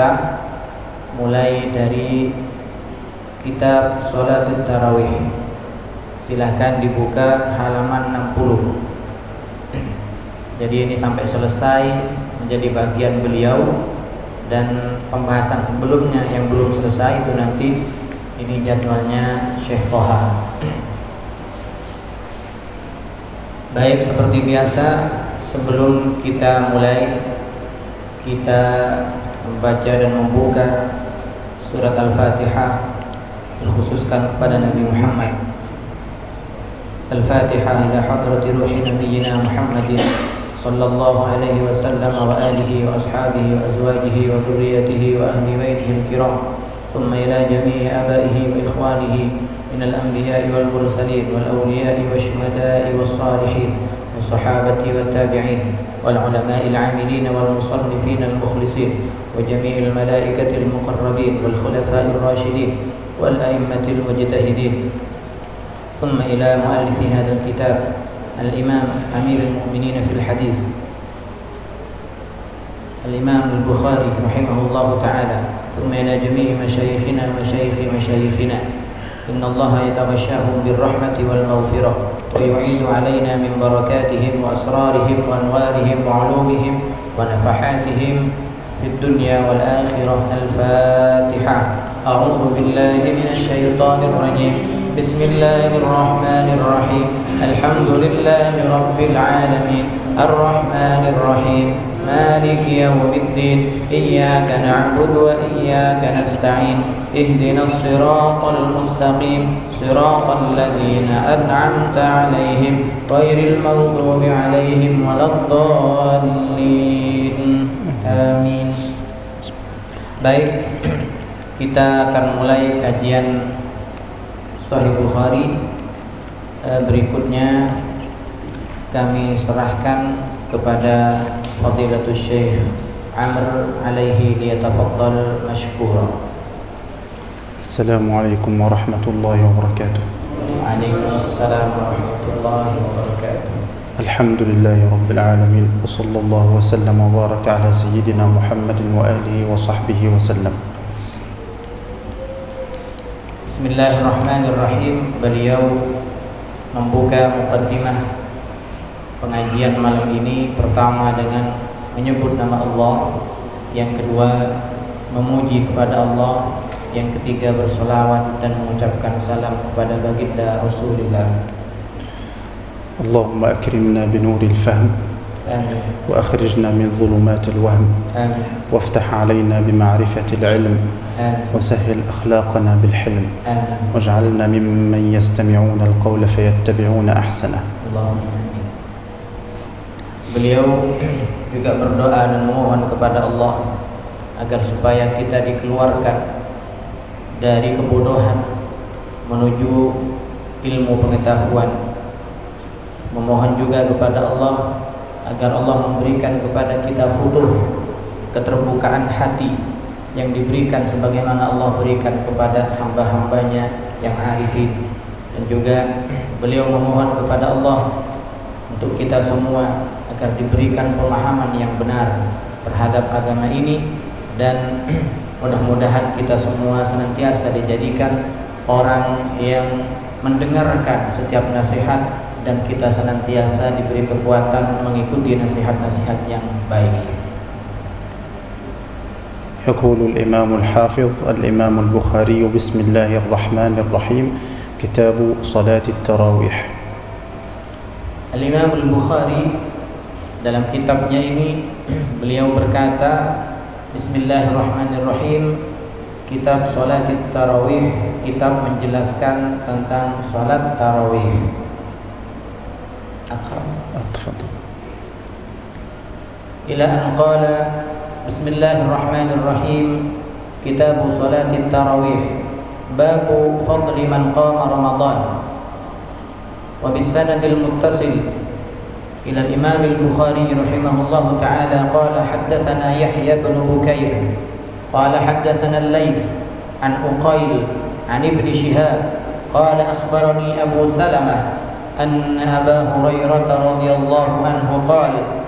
kita mulai dari kitab Sholatul Tarawih. Silahkan dibuka halaman 60. Jadi ini sampai selesai menjadi bagian beliau, dan pembahasan sebelumnya yang belum selesai itu nanti ini jadwalnya Syekh Toha. Baik, seperti biasa sebelum kita mulai, kita membaca dan membuka surat Al-Fatihah dikhususkan kepada Nabi Muhammad. Al-Fatihah ila hadrati ruhi nabiyyina Muhammadin sallallahu alaihi wasallam wa alihi wa ashabihi wa azwajihi wa dhurriyyatihi wa ahli baitihi al-kiram, thumma ila jami'i abaihi wa ikhwanihi min al-anbiya'i wal mursalin wal awliya'i wash shuhada'i was salihin was sahabati wat tabi'in wal ulama'i al-'amilin wal musannifin al-mukhlisin wa jami'il malaikati al-muqarrabin wal khulafa'ir rasyidin wal a'immatil mujtahidin, thumma ila mu'allifi hadzal kitab الإمام أمير المؤمنين في الحديث الإمام البخاري رحمه الله تعالى، ثم إلى جميع مشايخنا مشايخنا إن الله يتغشاهم بالرحمة والمغفرة ويعيد علينا من بركاتهم وأسرارهم وأنوارهم وعلومهم ونفحاتهم في الدنيا والآخرة. الفاتحة. أعوذ بالله من الشيطان الرجيم. بسم الله الرحمن الرحيم. الحمد لله رب العالمين الرحمن الرحيم مالك يوم الدين إياك نعبد وإياك نستعين اهدنا الصراط المستقيم صراط الذين أنعمت عليهم غير المغضوب عليهم ولا الضالين آمين. Baik, kita akan mulai kajian Sahih Bukhari. Berikutnya kami serahkan kepada Fadilatul Syekh Amr alaihi liyatafaddal mashkura. Assalamualaikum warahmatullahi wabarakatuh. Waalaikumsalam warahmatullahi wabarakatuh. Alhamdulillahi rabbil alamin wa sallallahu wa sallam wa baraka ala sayyidina Muhammadin wa alihi wa sahbihi wa sallam. Bismillahirrahmanirrahim. Beliau membuka muqaddimah pengajian malam ini, pertama dengan menyebut nama Allah, yang kedua memuji kepada Allah, yang ketiga berselawat dan mengucapkan salam kepada baginda Rasulullah. Allahumma akrimna binuril fahm, amin, wa akhrijna min dhulumatil wahm, amin, waftah alayna bima'rifatil ilm, وسهل أخلاقنا بالحلم واجعلنا ممن يستمعون القول فيتبعون أحسنه. Allahumma amin. Beliau juga berdoa dan memohon kepada Allah agar supaya kita dikeluarkan dari kebodohan menuju ilmu pengetahuan. Memohon juga kepada Allah agar Allah memberikan kepada kita futuh, keterbukaan hati yang diberikan sebagaimana Allah berikan kepada hamba-hambanya yang arifin. Dan juga beliau memohon kepada Allah untuk kita semua agar diberikan pemahaman yang benar terhadap agama ini, dan mudah-mudahan kita semua senantiasa dijadikan orang yang mendengarkan setiap nasihat, dan kita senantiasa diberi kekuatan mengikuti nasihat-nasihat yang baik. يقول الإمام الحافظ الإمام البخاري بسم الله الرحمن الرحيم كتاب صلاة التراويح. Al-Imam Al-Bukhari dalam kitabnya ini beliau berkata, Bismillahirrahmanirrahim, kitab salat tarawih, kitab menjelaskan tentang salat tarawih. Ila an qala Bismillahirrahmanirrahim, kitab salat tarawih, babu fadli man qama Ramadan. Wa bisanadil muttasil ila al-Imam Al-Bukhari rahimahullahu ta'ala qala haddatsana Yahya bin Bukair qala haddatsana Al-Laits an Uqail an Ibn Shihab qala akhbarani Abu Salamah anna Aba Hurairah radhiyallahu anhu qala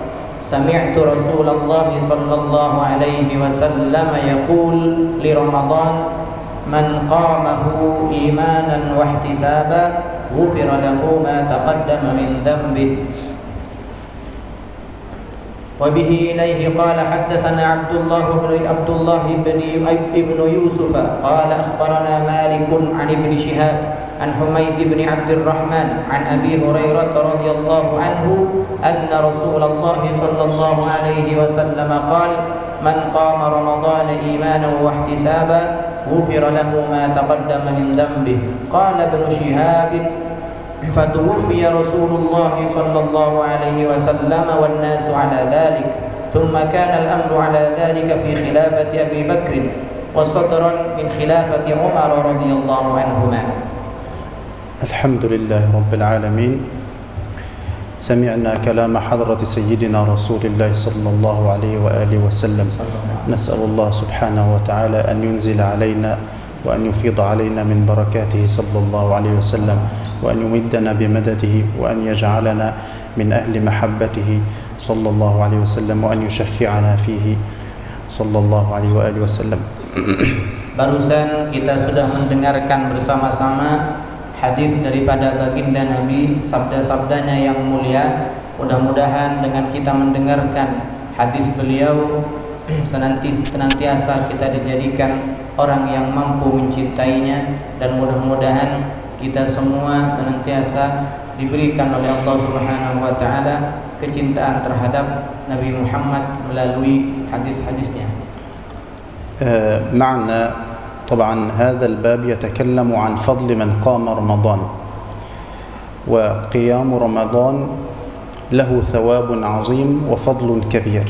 sami'tu Rasulullah sallallahu alaihi wasallam yaqul li Ramadan man qamahu imanan wa ihtisaban ghufira lahu ma taqaddama min dhanbihi. Wa bihi ilaihi qala haddatsana Abdullah ibn Yusuf qala akhbarana Malik an Ibn Shihab an Humayd ibn Abdurrahman an Abi Hurairah radhiyallahu anhu anna Rasulullah sallallahu alaihi wasallam qala man qama Ramadana imanan wa ihtisaban غفر له ما تقدم من ذنبه. قال ابن شهاب فتوفي رسول الله صلى الله عليه وسلم والناس على ذلك ثم كان الأمر على ذلك في خلافة أبي بكر وصدرا من خلافة عمر رضي الله عنهما. الحمد لله رب العالمين. سمعنا كلام حضرة سيدنا رسول الله صلى الله عليه وآله وسلم. نسأل الله سبحانه وتعالى أن ينزل علينا وأن يفيض علينا من بركاته صلى الله عليه وسلم وأن يمدنا بمدده وأن يجعلنا من أهل محبته صلى الله عليه وسلم وأن يشفعنا فيه صلى الله عليه وآله وسلم. Barusan kita sudah mendengarkan bersama-sama hadis daripada baginda Nabi, sabda-sabdanya yang mulia. Mudah-mudahan dengan kita mendengarkan hadis beliau senantiasa kita dijadikan orang yang mampu mencintainya, dan mudah-mudahan kita semua senantiasa diberikan oleh Allah Subhanahu wa taala kecintaan terhadap Nabi Muhammad melalui hadis-hadisnya. Ma'na طبعا هذا الباب يتكلم عن فضل من قام رمضان، وقيام رمضان له ثواب عظيم وفضل كبير.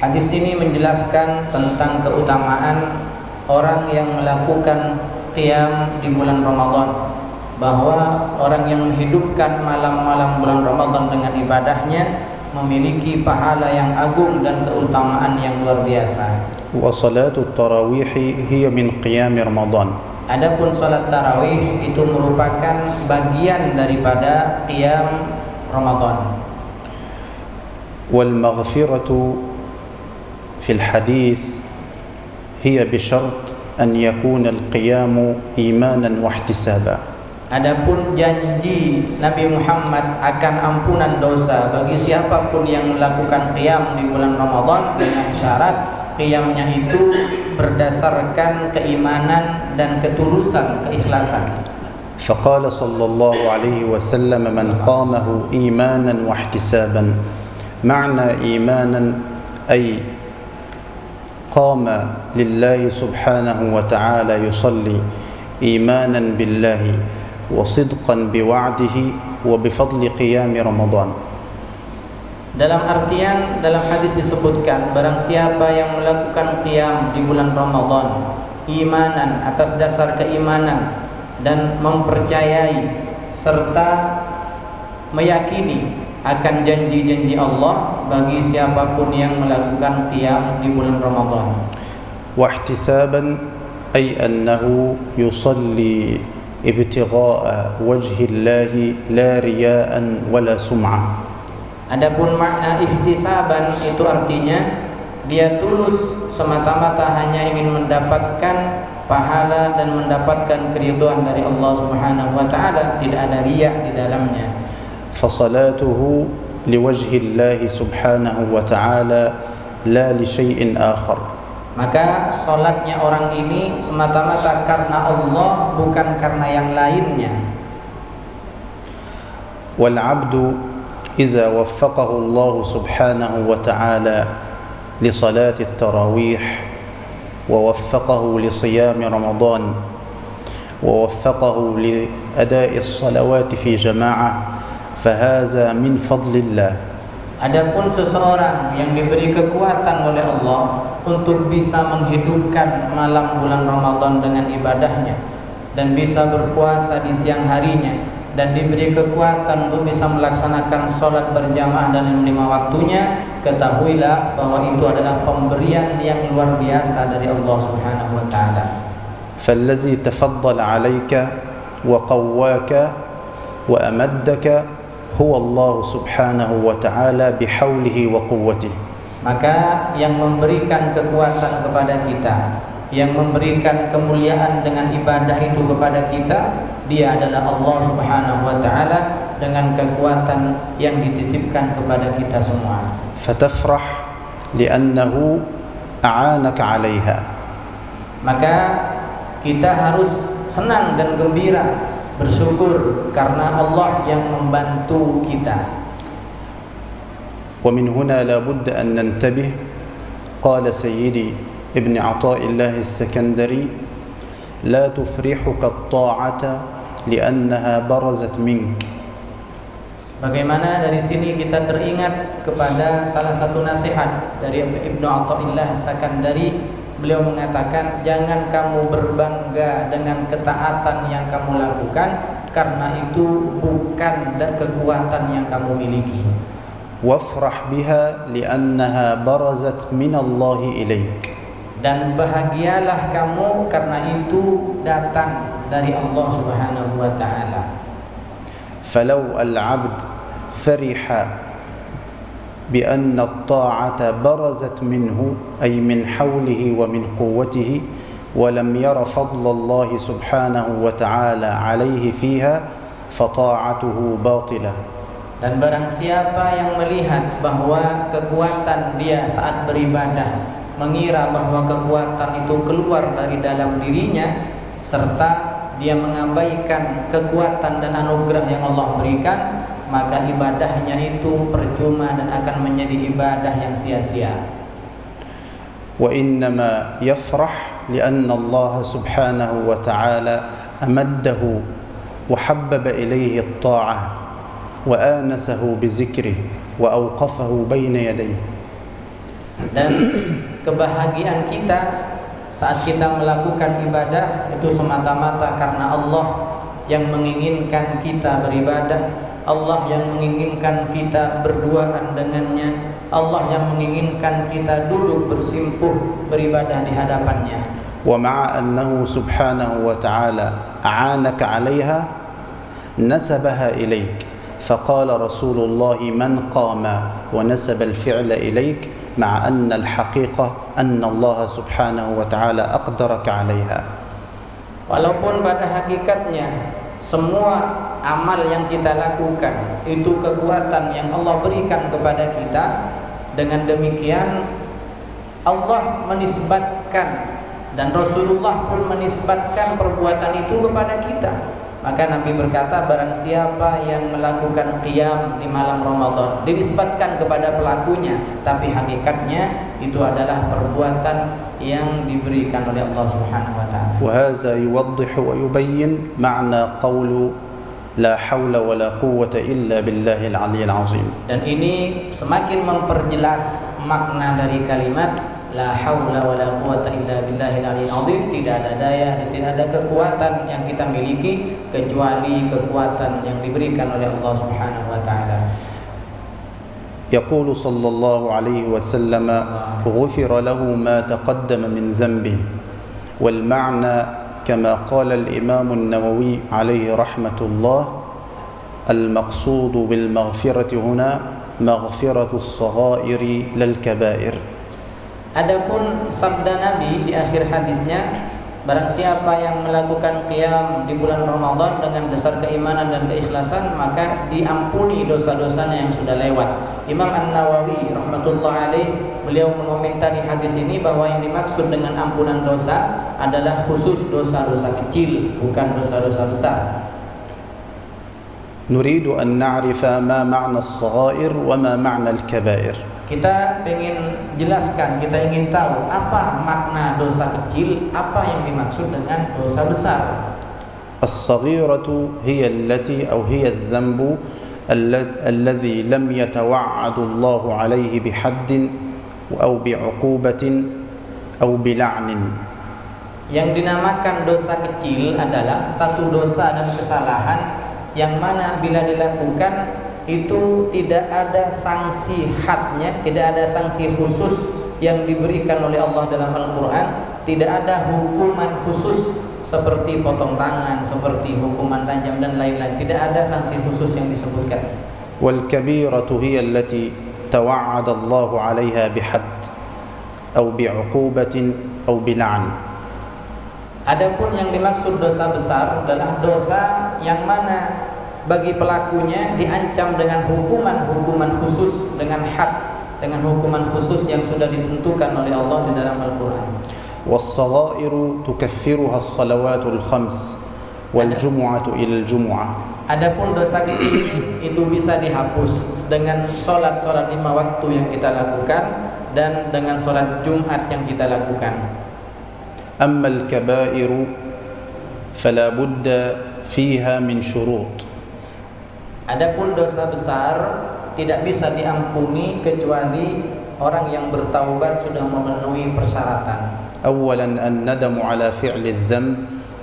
Hadis ini menjelaskan tentang keutamaan orang yang melakukan qiyam di bulan Ramadan, bahwa orang yang menghidupkan malam-malam bulan Ramadan dengan ibadahnya memiliki pahala yang agung dan keutamaan yang luar biasa. وصلاة التراويح هي من قيام رمضان. Adapun salat tarawih itu merupakan bagian daripada qiyam Ramadan. والمغفرة في الحديث هي بشرط أن يكون القيام إيمانا واحتسابا. Adapun janji Nabi Muhammad akan ampunan dosa bagi siapapun yang melakukan qiyam di bulan Ramadan dengan syarat qiyamnya itu berdasarkan keimanan dan ketulusan, keikhlasan. فقال صلى الله عليه وسلم من قامه إيمانا واحتسابا. معنى إيمانا أي قام لله سبحانه وتعالى يصلي إيمانا بالله وصدقا بوعده وبفضل قيام رمضان. Dalam artian, dalam hadis disebutkan, barang siapa yang melakukan qiyam di bulan Ramadan imanan, atas dasar keimanan dan mempercayai serta meyakini akan janji-janji Allah bagi siapapun yang melakukan qiyam di bulan Ramadan. واحتسابا أي أنه يصلي ابتغاء وجه الله لا رياء ولا سمعة. Adapun makna ihtisaban itu artinya dia tulus semata-mata hanya ingin mendapatkan pahala dan mendapatkan keridhaan dari Allah Subhanahu wa taala, tidak ada riya di dalamnya. فصلاته لوجه الله سبحانه وتعالى لا لشيء آخر. Maka salatnya orang ini semata-mata karena Allah, bukan karena yang lainnya. والعبد إذا وفقه الله سبحانه وتعالى لصلاة التراويح ووفقه لصيام رمضان ووفقه لأداء الصلوات في جماعة فهذا من فضل الله. Adapun seseorang yang diberi kekuatan oleh Allah untuk bisa menghidupkan malam bulan Ramadan dengan ibadahnya dan bisa berpuasa di siang harinya dan diberi kekuatan untuk bisa melaksanakan sholat berjamaah dalam 5 waktunya, ketahuilah bahwa itu adalah pemberian yang luar biasa dari Allah Subhanahu wa taala. فالذي تفضل عليك وقواك وأمدك هو الله سبحانه وتعالى بحوله وقوته. Maka yang memberikan kekuatan kepada kita, yang memberikan kemuliaan dengan ibadah itu kepada kita, Dia adalah Allah Subhanahu wa taala dengan kekuatan yang dititipkan kepada kita semua. فتفرح لأنه أعانك عليها. Maka kita harus senang dan gembira, bersyukur karena Allah yang membantu kita. ومن هنا لا بد أن ننتبه. قال سيدي ابن عطاء الله السكندري: لا تفرحك الطاعة لأنها برزت منك. Bagaimana dari sini kita teringat kepada salah satu nasihat dari Ibnu Athaillah As-Sakandari. Beliau mengatakan, jangan kamu berbangga dengan ketaatan yang kamu lakukan, karena itu bukan kekuatan yang kamu miliki. وافرح بها لأنها برزت من الله إليك. Dan bahagialah kamu karena itu datang dari Allah Subhanahu wa taala. فلو العبد فرح بأن الطاعة برزت منه أي من حوله ومن قوته ولم ير فضل الله سبحانه وتعالى عليه فيها فطاعته باطلة. Dan barang siapa yang melihat bahwa kekuatan dia saat beribadah, mengira bahwa kekuatan itu keluar dari dalam dirinya, serta dia mengabaikan kekuatan dan anugerah yang Allah berikan, maka ibadahnya itu percuma dan akan menjadi ibadah yang sia-sia. وإنما يفرح لأن الله سبحانه وتعالى أمده وحبب إليه الطاعة وآنسه بذكره وأوقفه بين يديه. Dan kebahagiaan kita saat kita melakukan ibadah itu semata-mata karena Allah yang menginginkan kita beribadah, Allah yang menginginkan kita berduaan dengannya, Allah yang menginginkan kita duduk bersimpuh beribadah di hadapannya. ومع أنه سبحانه وتعالى أعانك عليها نسبها إليك. فقال رسول الله: من قام ونسب الفعل إليك مع أن الحقيقة أن الله سبحانه وتعالى أقدرك عليها. Walaupun pada hakikatnya semua amal yang kita lakukan itu kekuatan yang Allah berikan kepada kita, dengan demikian Allah menisbatkan dan Rasulullah pun menisbatkan perbuatan itu kepada kita. Maka Nabi berkata, barang siapa yang melakukan qiyam di malam Ramadan dinisbatkan kepada pelakunya, tapi hakikatnya itu adalah perbuatan yang diberikan oleh Allah Subhanahu wa taala. وهذا يوضح ويبين معنى قول لا حول ولا قوة إلا بالله العلي العظيم. Dan ini semakin memperjelas makna dari kalimat la haula wala quwata illa billahil aliyil azim. Tidak ada daya dan tidak ada kekuatan yang kita miliki kecuali kekuatan yang diberikan oleh Allah Subhanahu wa taala. يقول صلى الله عليه وسلم: غفر له ما تقدم من ذنبه. والمعنى كما قال الإمام النووي عليه رحمة الله: المقصود بالمغفرة هنا مغفرة الصغائر لا الكبائر. Adapun sabda Nabi di akhir hadisnya, barang siapa yang melakukan qiyam di bulan Ramadan dengan dasar keimanan dan keikhlasan, maka diampuni dosa-dosanya yang sudah lewat. Imam An-Nawawi rahmatullah alaih, beliau mengomentari hadis ini bahwa yang dimaksud dengan ampunan dosa adalah khusus dosa-dosa kecil, bukan dosa-dosa besar. نريد أن نعرف ما معنى الصغائر وما معنى الكبائر. Kita ingin jelaskan, kita ingin tahu apa makna dosa kecil, apa yang dimaksud dengan dosa besar. الصغيرة هي التي أو هي الذنب الذي لم يتوعد الله عليه بحد أو بعقوبة أو بلعن. Yang dinamakan dosa kecil adalah satu dosa dan kesalahan yang mana bila dilakukan itu tidak ada sanksi hadnya, tidak ada sanksi khusus yang diberikan oleh Allah dalam Al-Quran, tidak ada hukuman khusus seperti potong tangan, seperti hukuman tajam dan lain-lain, tidak ada sanksi khusus yang disebutkan. والكبيرة هي التي توعد الله عليها بحد أو بعقوبة أو بلعن. Adapun yang dimaksud dosa besar adalah dosa yang mana bagi pelakunya diancam dengan hukuman khusus, dengan had, dengan hukuman khusus yang sudah ditentukan oleh Allah di dalam Al-Quran. والصغائر تكفرها الصلوات الخمس والجمعة إلى الجمعة. Adapun dosa kecil itu bisa dihapus dengan solat 5 waktu yang kita lakukan dan dengan solat Jumat yang kita lakukan. أما الكبائر فلا بد فيها من شروط. Adapun dosa besar tidak bisa diampuni kecuali orang yang bertaubat sudah memenuhi persyaratan. أولا الندم على فعل الذنب،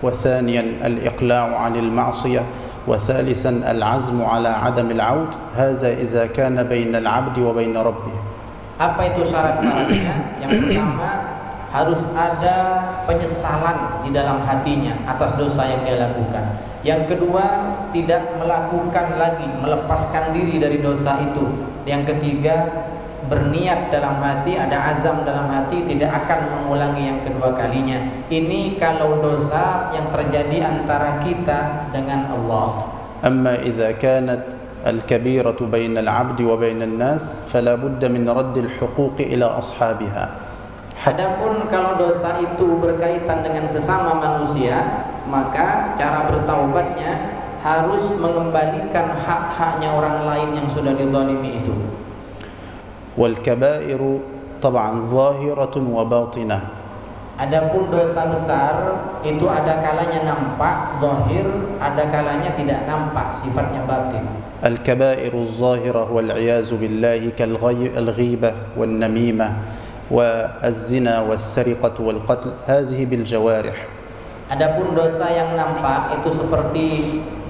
وثانيا الإقلاع عن المعصية، وثالثا العزم على عدم العود. هذا إذا كان بين العبد وبين ربه. Apa itu syarat-syaratnya? Yang pertama, harus ada penyesalan di dalam hatinya atas dosa yang dia lakukan. Yang kedua, tidak melakukan lagi, melepaskan diri dari dosa itu. Yang ketiga, berniat dalam hati, ada azam dalam hati, tidak akan mengulangi yang kedua kalinya. Ini kalau dosa yang terjadi antara kita dengan Allah. أما إذا كانت الكبيرة بين العبد وبين الناس فلا بد من رد الحقوق إلى أصحابها. Adapun kalau dosa itu berkaitan dengan sesama manusia, maka cara bertaubatnya harus mengembalikan hak-haknya orang lain yang sudah dizalimi itu. والكبائر طبعا ظاهرة وباطنة. Adapun dosa besar itu ada kalanya nampak zahir, ada kalanya tidak nampak, sifatnya batin. الكبائر الظاهرة والعياذ بالله كالغيبة والنميمة والزنا والسرقة والقتل هذه بالجوارح. Adapun dosa yang nampak itu seperti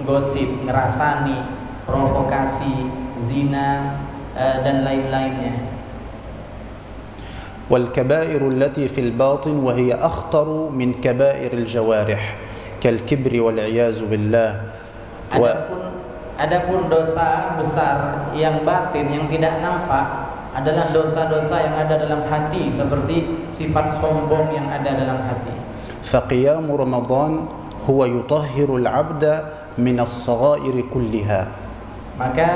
gosip, ngerasani, provokasi, zina dan lain-lainnya. والكبائر التي في الباطن وهي أخطر من كبائر الجوارح كالكبر والعياذ بالله. Adapun dosa besar yang batin yang tidak nampak adalah dosa-dosa yang ada dalam hati, seperti sifat sombong yang ada dalam hati. فقيام رمضان هو يطهر العبد من الصغائر كلها. Maka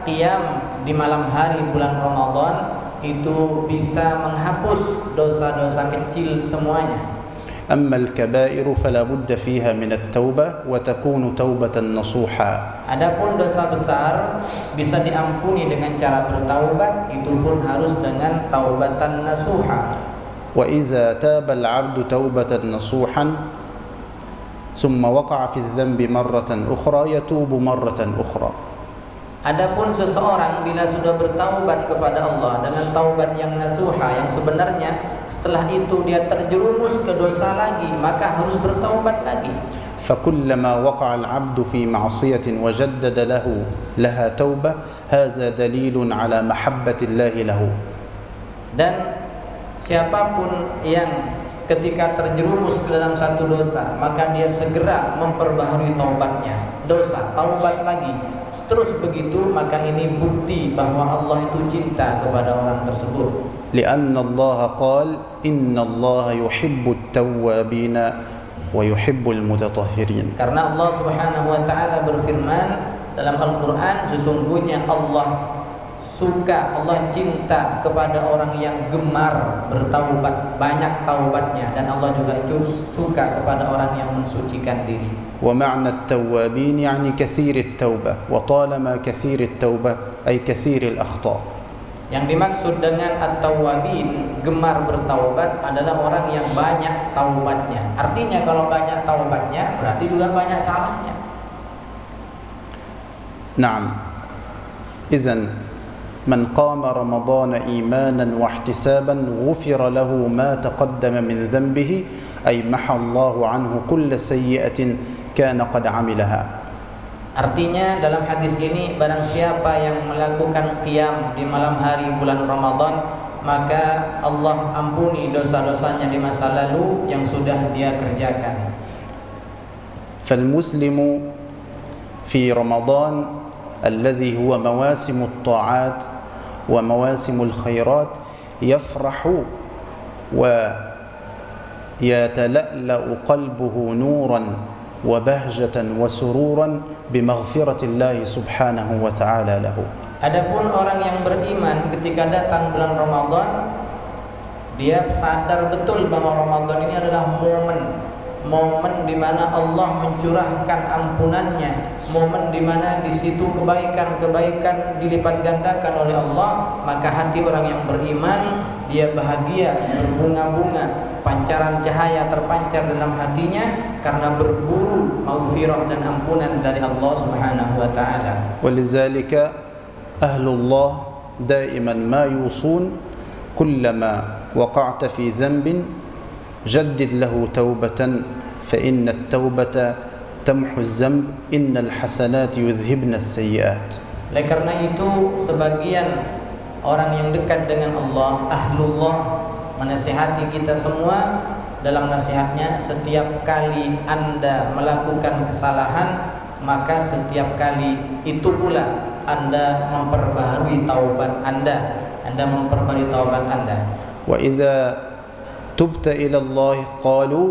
qiyam di malam hari bulan Ramadan itu bisa menghapus dosa-dosa kecil semuanya. أما الكبائر فلا بد فيها من التوبة وتكون توبة نصوحا. Adapun dosa besar bisa diampuni dengan cara bertaubat, itu pun harus dengan taubatan nasuha. وإذا تاب العبد توبة نصوحا ثم وقع في الذنب مرة أخرى يتوب مرة أخرى. Adapun seseorang bila sudah bertaubat kepada Allah dengan taubat yang nasuha, yang sebenarnya setelah itu dia terjerumus ke dosa lagi, maka harus bertaubat lagi. فكلما وقع العبد في معصية وجدد لها توبة هذا دليل على محبة الله له. Dan siapapun yang ketika terjerumus ke dalam satu dosa, maka dia segera memperbaharui taubatnya. Dosa, taubat lagi, terus begitu, maka ini bukti bahwa Allah itu cinta kepada orang tersebut. لأن الله قال إن الله يحب التوابين ويحب المتطهرين. Karena Allah Subhanahu wa taala berfirman dalam Al-Qur'an, sesungguhnya Allah suka, Allah cinta kepada orang yang gemar bertaubat, banyak taubatnya, dan Allah juga suka kepada orang yang mensucikan diri. ومعنى التوابين يعني كثير التوبة، وطالما كثير التوبة أي كثير الأخطاء. Yang dimaksud dengan at-tawwabin, gemar bertaubat, adalah orang yang banyak taubatnya. Artinya kalau banyak taubatnya berarti juga banyak salahnya. نعم. إذن من قام رمضان إيمانا واحتسابا غفر له ما تقدم من ذنبه أي محى الله عنه كل سيئة كان قد عملها. Artinya dalam hadis ini, barang siapa yang melakukan qiyam di malam hari bulan Ramadan, maka Allah ampuni dosa-dosanya di masa lalu yang sudah dia kerjakan. فالمسلم في رمضان الذي هو مواسم الطاعات ومواسم الخيرات يفرح ويتلألأ قلبه نورا وبهجة وسرورا بمغفرة الله سبحانه وتعالى له. Adapun orang yang beriman ketika datang bulan Ramadan, dia sadar betul bahwa Ramadan ini adalah momen di mana Allah mencurahkan ampunannya, momen di mana di situ kebaikan-kebaikan dilipat gandakan oleh Allah, maka hati orang yang beriman dia bahagia, berbunga-bunga, pancaran cahaya terpancar dalam hatinya karena berburu maghfirah dan ampunan dari Allah Subhanahu wa taala. ولذلك أهل الله دائما ما يوصون كلما وقعت في ذنب جدد له توبة فإن التوبة تمحو الذنب إن الحسنات يذهبن السيئات. Oleh karena itu sebagian orang yang dekat dengan Allah, ahlullah, menasihati kita semua dalam nasihatnya, setiap kali Anda melakukan kesalahan, maka setiap kali itu pula Anda memperbaharui taubat Anda, memperbaharui taubat Anda. وإذا تبت إلى الله قالوا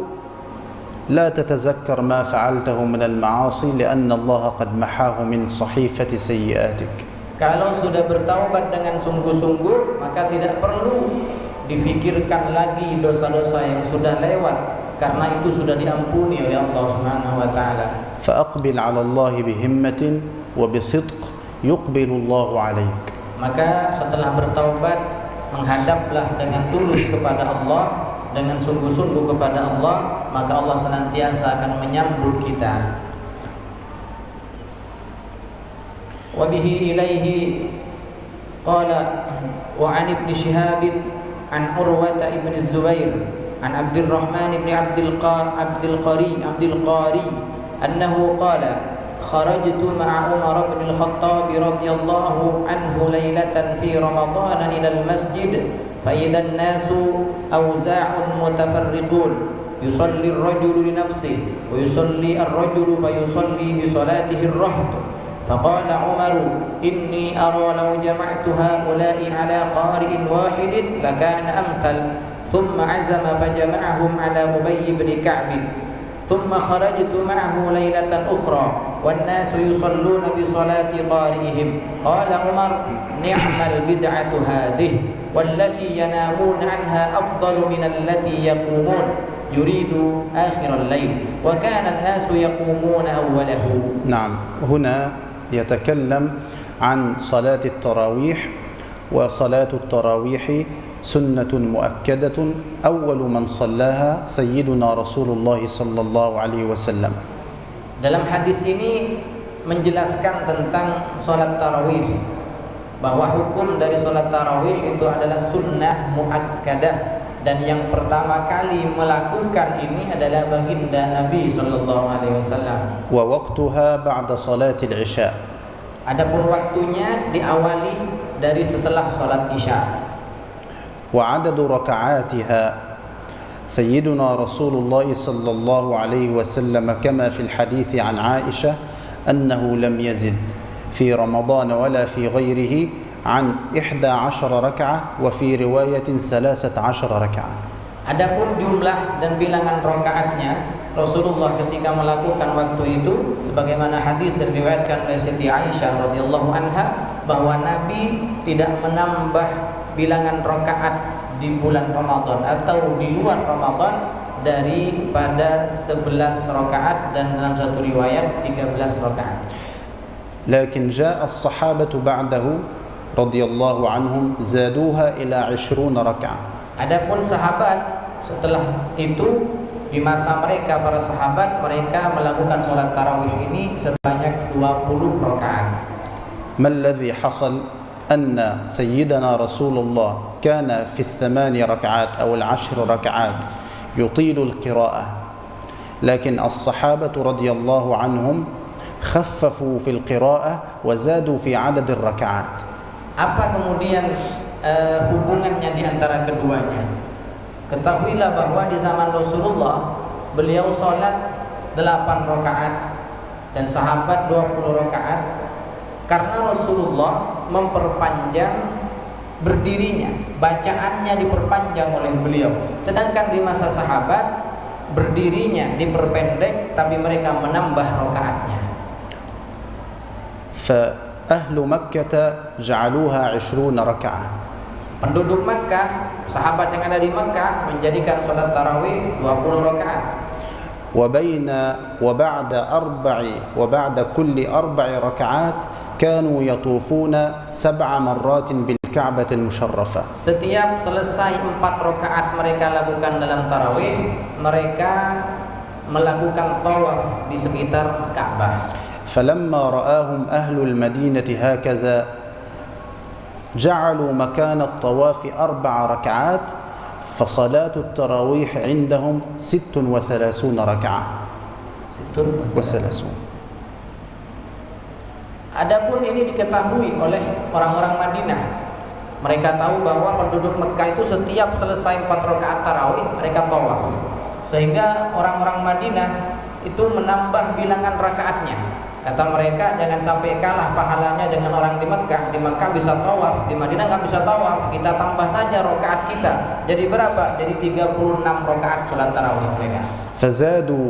لا تتذكر ما فعلته من المعاصي لأن الله قد محاه من صحيفة سيئاتك. Kalau sudah bertaubat dengan sungguh-sungguh, maka tidak perlu difikirkan lagi dosa-dosa yang sudah lewat, karena itu sudah diampuni oleh Allah Subhanahu wa taala. فأقبل على الله بهمة وبصدق يقبل الله عليك. Maka setelah bertaubat, menghadaplah dengan tulus kepada Allah, dengan sungguh-sungguh kepada Allah, maka Allah senantiasa akan menyambut kita. Wa bihi ilaihi qala wa an ibn Shihab an Urwah ibn Zubair an Abdurrahman ibn Abdul Qari annahu qala خرجت مع عمر بن الخطاب رضي الله عنه ليلة في رمضان إلى المسجد فإذا الناس أوزاع متفرقون يصلي الرجل لنفسه ويصلي الرجل فيصلي بصلاته الرهط فقال عمر إني أرى لو جمعت هؤلاء على قارئ واحد لكان أمثل ثم عزم فجمعهم على أبي بن كعب ثم خرجت معه ليلة أخرى والناس يصلون بصلاة قارئهم قال عمر نعم البدعة هذه والتي ينامون عنها أفضل من التي يقومون يريد آخر الليل وكان الناس يقومون أوله. نعم، هنا يتكلم عن صلاة التراويح، وصلاة التراويح سنة مؤكدة أول من صلاها سيدنا رسول الله صلى الله عليه وسلم. Dalam hadis ini menjelaskan tentang salat tarawih, bahwa hukum dari salat tarawih itu adalah sunnah muakkadah, dan yang pertama kali melakukan ini adalah baginda Nabi sallallahu alaihi wasallam. Wa waqtuha ba'da salat al-isya. Adapun waktunya diawali dari setelah salat Isya. Wa adadu raka'atiha سيدنا رسول الله صلى الله عليه وسلم كما في الحديث عن عائشة أنه لم يزد في رمضان ولا في غيره عن 11 ركعة وفي رواية 13 ركعة. Adapun jumlah dan bilangan rakaatnya, Rasulullah ketika melakukan waktu itu sebagaimana hadis diriwayatkan oleh Siti Aisyah radhiyallahu anha, bahwa Nabi tidak menambah bilangan rakaat di bulan Ramadan atau di luar Ramadan daripada 11 rakaat, dan dalam satu riwayat 13 rakaat. لكن جاء الصحابة بعده رضي الله عنهم زادوها إلى 20 ركعة. Adapun sahabat setelah itu, di masa mereka para sahabat, mereka melakukan salat tarawih ini sebanyak 20 rakaat. ما الذي حصل؟ أن سيدنا رسول الله كان في 8 ركعات أو 10 ركعات يطيل القراءة، لكن الصحابة رضي الله عنهم خففوا في القراءة وزادوا في عدد الركعات. Apa kemudian hubungannya di antara keduanya? Ketahuilah bahwa di zaman Rasulullah beliau sholat 8 rakaat dan sahabat 20 rakaat. Karena Rasulullah memperpanjang berdirinya, bacaannya diperpanjang oleh beliau. Sedangkan di masa sahabat berdirinya diperpendek, tapi mereka menambah rakaatnya. فأهل مكة جعلوها 20 ركعة. Penduduk Makkah, sahabat yang ada di Makkah menjadikan salat tarawih 20 rakaat. وبعد كل 4 ركعات كانوا يطوفون 7 مرات بالكعبة المشرفة. Setiap selesai 4 rakaat mereka lakukan dalam tarawih, mereka melakukan tawaf di sekitar Ka'bah. فلما رآهم أهل المدينة هكذا جعلوا مكان الطواف 4 ركعات، فصلاة التراويح عندهم 36 ركعة. Adapun ini diketahui oleh orang-orang Madinah. Mereka tahu bahwa penduduk Mekah itu setiap selesai 4 rakaat tarawih mereka tawaf. Sehingga orang-orang Madinah itu menambah bilangan rakaatnya. Kata mereka, jangan sampai kalah pahalanya dengan orang di Mekah. Di Mekah bisa tawaf, di Madinah nggak bisa tawaf. Kita tambah saja rakaat kita. Jadi berapa? Jadi 36 rakaat salat tarawih mereka. فزادوا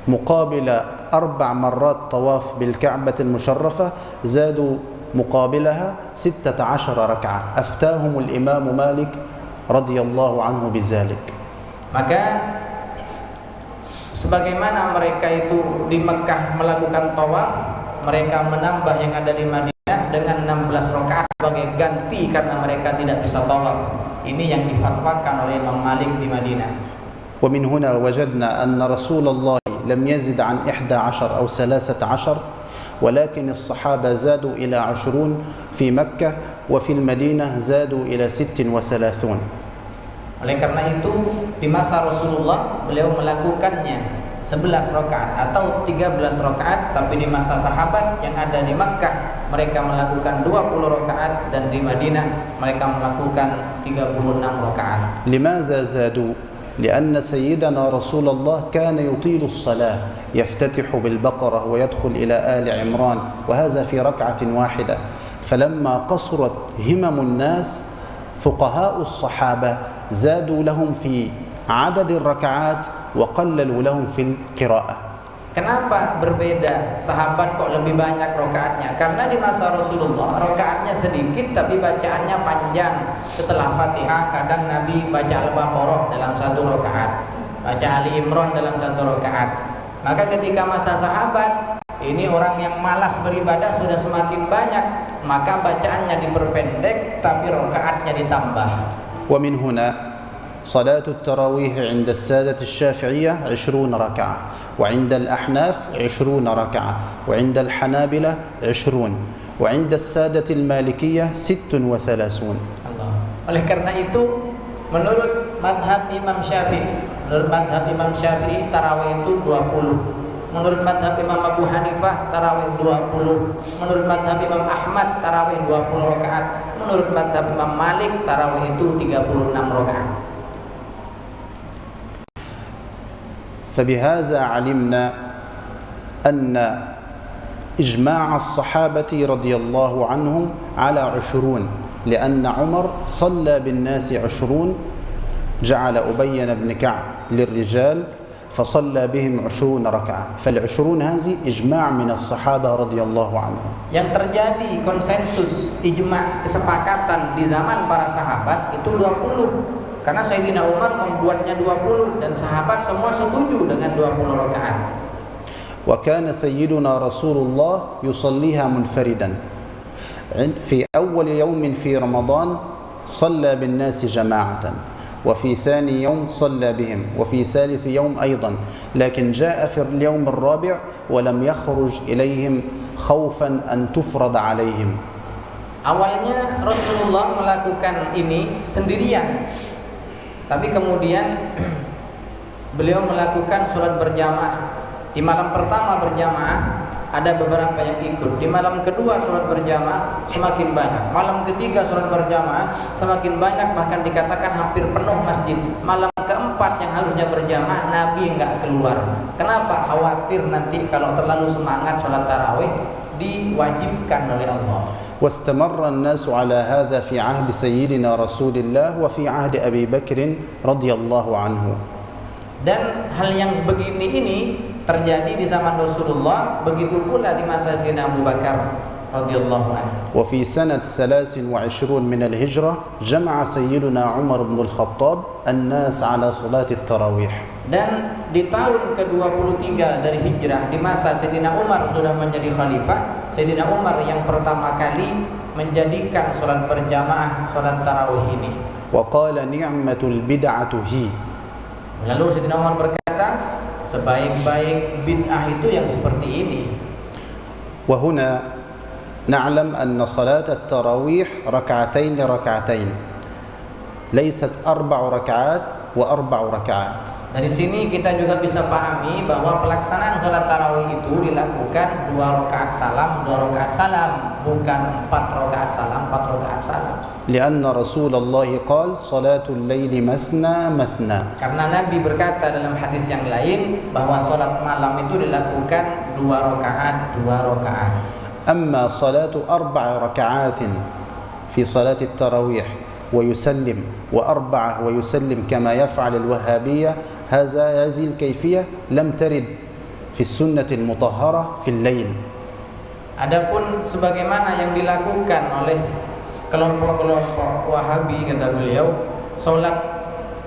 مقابل 4 مرات طواف بالكعبة المشرفة، زادوا مقابلها 16 ركعة. أفتاهم الإمام مالك رضي الله عنه بذلك. Maka sebagaimana mereka itu di Mekah melakukan tawaf, mereka menambah yang ada di Madinah dengan 16 rakaat sebagai ganti karena mereka tidak bisa tawaf. Ini yang difatwakan oleh Imam Malik di Madinah. ومن هنا وجدنا أن رسول الله لم يزد عن 11 أو 13، ولكن الصحابة زادوا إلى 20 في مكة، وفي المدينة زادوا إلى 36. Oleh karena itu di masa Rasulullah beliau melakukannya 11 rakaat atau 13 rakaat, tapi di masa sahabat yang ada di Makkah mereka melakukan 20 rakaat dan di Madinah mereka melakukan 36 rakaat. لماذا زادوا؟ لأن سيدنا رسول الله كان يطيل الصلاة، يفتتح بالبقرة ويدخل إلى آل عمران، وهذا في ركعة واحدة. فلما قصرت همم الناس فقهاء الصحابة زادوا لهم في عدد الركعات وقللوا لهم في القراءة. Kenapa berbeda? Sahabat kok lebih banyak rakaatnya? Karena di masa Rasulullah rakaatnya sedikit tapi bacaannya panjang. Setelah Fatihah kadang Nabi baca Al-Baqarah dalam 1 rakaat, baca Ali Imran dalam 1 rakaat. Maka ketika masa sahabat ini orang yang malas beribadah sudah semakin banyak, maka bacaannya diperpendek tapi rakaatnya ditambah. ومن هنا صلاة التراويح عند السادة الشافعية 20 ركعة، وعند الأحناف 20 ركعة، وعند الحنابلة 20، وعند السادة المالكية 36. Oleh karena itu menurut madhab Imam Syafi'i tarawih itu 20. Menurut madhab Imam Abu Hanifah tarawih 20. Menurut madhab Imam Ahmad tarawih 20 rakaat. Menurut madhab Imam Malik tarawih itu 36 rakaat. فبهذا علمنا أن إجماع الصحابة رضي الله عنهم على 20، لأن عمر صلى بالناس 20، جعل أبي بن كعب للرجال فصلى بهم 20 ركعة، فال20 هذه إجماع من الصحابة رضي الله عنهم. Yang terjadi konsensus ijma' kesepakatan di zaman para sahabat itu 20. Karena Sayyidina Umar membuatnya 20 dan sahabat semua setuju dengan 20 rakaat. وكان سيدنا رسول الله يصليها منفردا. في أول يوم في رمضان صلى بالناس جماعة، وفي ثاني يوم صلى بهم، وفي ثالث يوم أيضا، لكن جاء في اليوم الرابع ولم يخرج إليهم خوفا أن تفرض عليهم. Awalnya Rasulullah melakukan ini sendirian, tapi kemudian beliau melakukan sholat berjamaah. Di malam pertama berjamaah ada beberapa yang ikut. Di malam kedua sholat berjamaah semakin banyak. Malam ketiga sholat berjamaah semakin banyak, bahkan dikatakan hampir penuh masjid. Malam keempat yang harusnya berjamaah Nabi enggak keluar. Kenapa? Khawatir nanti kalau terlalu semangat sholat tarawih diwajibkan oleh Allah. واستمر الناس على هذا في عهد سيدنا رسول الله وفي عهد أبي بكر رضي الله عنه. Dan hal yang begini ini terjadi di zaman Rasulullah, begitu pula di masa Sayyidina Abu Bakar radhiyallahu anhu. وفي سنة 23 من الهجرة جمع سيدنا عمر بن الخطاب الناس على صلاة التراويح. Dan di tahun ke-23 dari hijrah, di masa Sayyidina Umar sudah menjadi khalifah, Sayyidina Umar yang pertama kali menjadikan salat berjamaah, salat tarawih ini. وقال نعمة البدعة هي. Lalu Sayyidina Umar berkata, sebaik-baik bid'ah itu yang seperti ini. وهنا نعلم أن صلاة التراويح ركعتين ركعتين ليست 4 ركعات و4 ركعات. Dari sini kita juga bisa pahami bahwa pelaksanaan sholat tarawih itu dilakukan 2 rakaat salam, 2 rakaat salam, bukan 4 rakaat salam, 4 rakaat salam. لأن رسول الله قال صلاة الليل مثنى مثنى. Karena Nabi berkata dalam hadis yang lain bahwa sholat malam itu dilakukan 2 rakaat, 2 rakaat. أما صلاة 4 ركعات في صلاة التراويح ويسلم و4 ويسلم كما يفعل الوهابية، هذه الكيفية لم ترد في السنة المطهرة في الليل. Adapun sebagaimana yang dilakukan oleh kelompok-kelompok Wahabi, kata beliau, sholat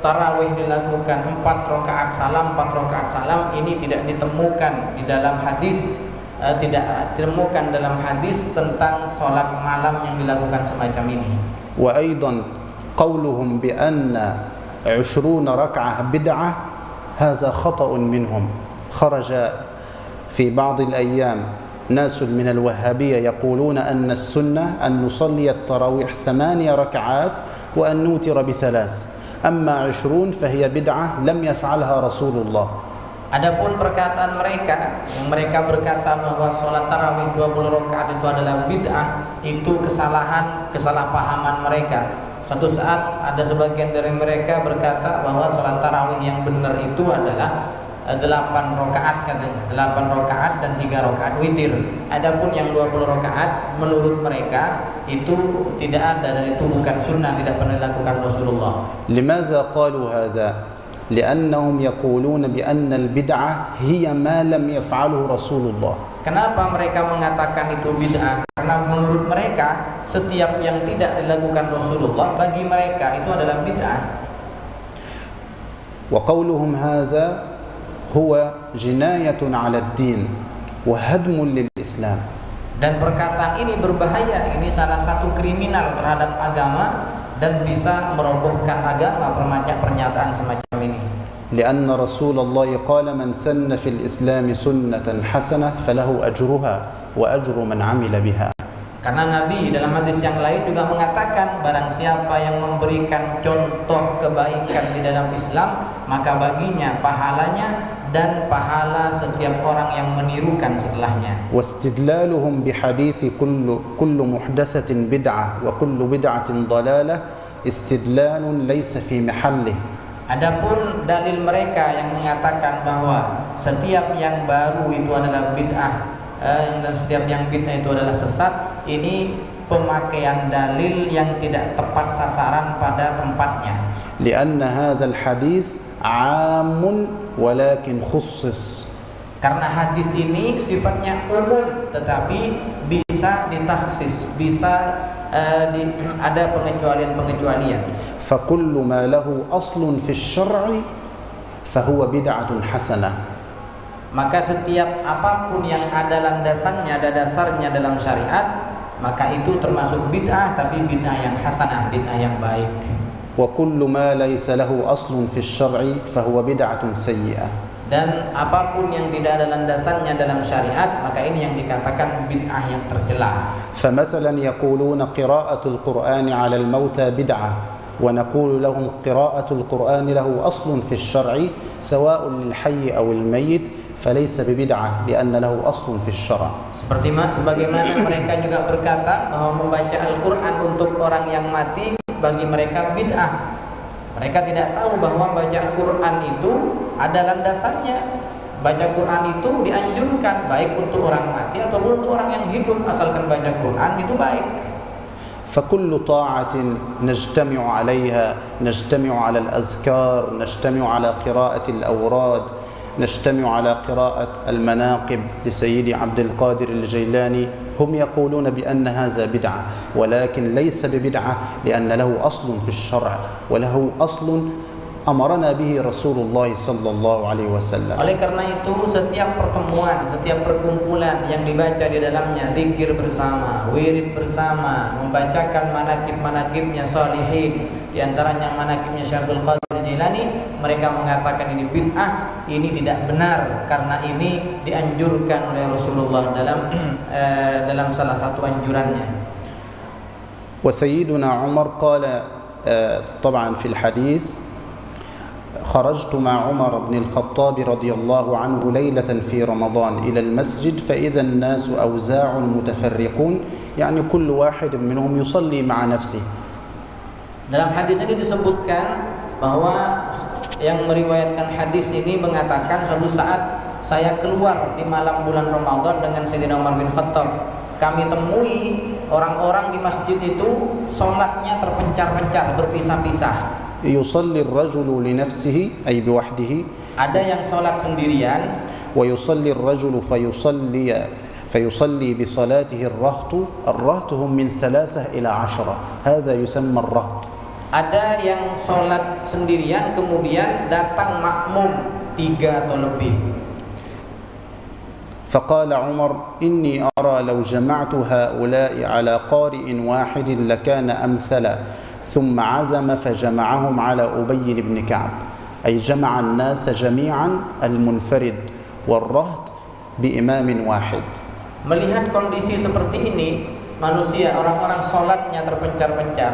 tarawih dilakukan 4 rakaat salam, 4 rakaat salam, ini tidak ditemukan di dalam hadis, tidak ditemukan dalam hadis tentang sholat malam yang dilakukan semacam ini. وأيضا قولهم بأن 20 ركعة بدعة هذا خطأ منهم. خرج في بعض الأيام ناس من الوهابية يقولون أن السنة أن نصلي التراويح 8 ركعات وأن نوتر ب3، أما 20 فهي بدعة لم يفعلها رسول الله. Adapun perkataan mereka yang mereka berkata bahwa sholat tarawih 20 rakaat itu adalah bid'ah, itu kesalahpahaman mereka. Suatu saat ada sebagian dari mereka berkata bahwa sholat tarawih yang benar itu adalah 8 rakaat, katanya 8 rakaat dan 3 rakaat witir. Adapun yang 20 rakaat menurut mereka itu tidak ada dan itu bukan sunnah, tidak pernah dilakukan Rasulullah. لماذا قالوا هذا؟ لأنهم يقولون بأن البدعة هي ما لم يفعله رسول الله. Kenapa mereka mengatakan itu bid'ah? Karena menurut mereka setiap yang tidak dilakukan Rasulullah bagi mereka itu adalah bid'ah. وقولهم هذا هو جناية على الدين وهدم للإسلام. Dan perkataan ini berbahaya, ini salah satu kriminal terhadap agama dan bisa merobohkan agama, pernyataan semacam ini. لأن رسول الله قال من سن في الإسلام سنة حسنة فله أجرها وأجر من عمل بها. Karena Nabi dalam hadis yang lain juga mengatakan barang siapa yang memberikan contoh kebaikan di dalam Islam maka baginya pahalanya dan pahala setiap orang yang menirukan setelahnya. واستدلالهم بحديث كل محدثة بدعة وكل بدعة ضلالة استدلال ليس في محله. Adapun dalil mereka yang mengatakan bahwa setiap yang baru itu adalah bid'ah dan setiap yang bid'ah itu adalah sesat, ini pemakaian dalil yang tidak tepat sasaran pada tempatnya. لأن هذا الحديث عام ولكن خصص. Karena hadis ini sifatnya umum tetapi bisa ditakhsis, bisa ada pengecualian-pengecualian. فكل ما له أصل في الشرع فهو بدعة حسنة. Maka setiap apapun yang ada landasannya, ada dasarnya dalam syariat, maka itu termasuk bid'ah, tapi bid'ah yang hasanah, bid'ah yang baik. وكل ما ليس له أصل في الشرع فهو بدعة سيئة. Dan apapun yang tidak ada landasannya dalam syariat, maka ini yang dikatakan bid'ah yang tercela. فمثلا يقولون قراءة القرآن على الموتى بدعة، ونقول لهم قراءة القرآن له أصل في الشرع سواء للحي أو الميت فليس ببدعة لأن له أصل في الشرع. Sebagaimana mereka juga berkata bahwa membaca Al-Quran untuk orang yang mati bagi mereka bid'ah. Mereka tidak tahu bahwa membaca Al-Quran itu ada landasannya baca Quran itu dianjurkan baik untuk orang mati ataupun untuk orang yang hidup, asalkan baca Quran itu baik. فكل طاعة نجتمع عليها، نجتمع على الأذكار، نجتمع على قراءة الأوراد، نجتمع على قراءة المناقب لسيدي عبد القادر الجيلاني، هم يقولون بأن هذا بدعة، ولكن ليس ببدعة لأن له أصل في الشرع وله أصل أمرنا به رسول الله صلى الله عليه وسلم. Oleh karena itu setiap pertemuan, setiap perkumpulan yang dibaca di dalamnya zikir bersama, wirid bersama, membacakan manaqib-manaqibnya salihin, di antaranya manaqibnya Syekh Abdul Qadir Jilani, mereka mengatakan ini bid'ah, ini tidak benar karena ini dianjurkan oleh Rasulullah dalam salah satu anjurannya. وسيدنا عمر قال طبعا في الحديث خرجت مع عمر بن الخطاب رضي الله عنه ليلة في رمضان إلى المسجد فإذا الناس أوزاع متفرقون، يعني كل واحد منهم يصلي مع نفسه. Dalam hadis ini disebutkan bahwa yang meriwayatkan hadis ini mengatakan suatu saat saya keluar di malam bulan Ramadan dengan Sayyidina Umar bin Khattab. Kami temui orang-orang di masjid itu sholatnya terpencar-pencar, berpisah-pisah. يصلي الرجل لنفسه أي بوحده. Ada yang sholat sendirian. ويصلي الرجل فيصلي بصلاته الرهط هم من 3 إلى 10، هذا يسمى الرهط. Ada yang sholat sendirian kemudian datang makmum 3 atau lebih. فقال عمر إني أرى لو جمعت هؤلاء على قارئ واحد لكان أمثلا، ثم عزم فجمعهم على أبي بن كعب، أي جمع الناس جميعا المنفرد والرهط بإمام واحد. Melihat kondisi seperti ini, manusia orang-orang sholatnya terpencar-pencar,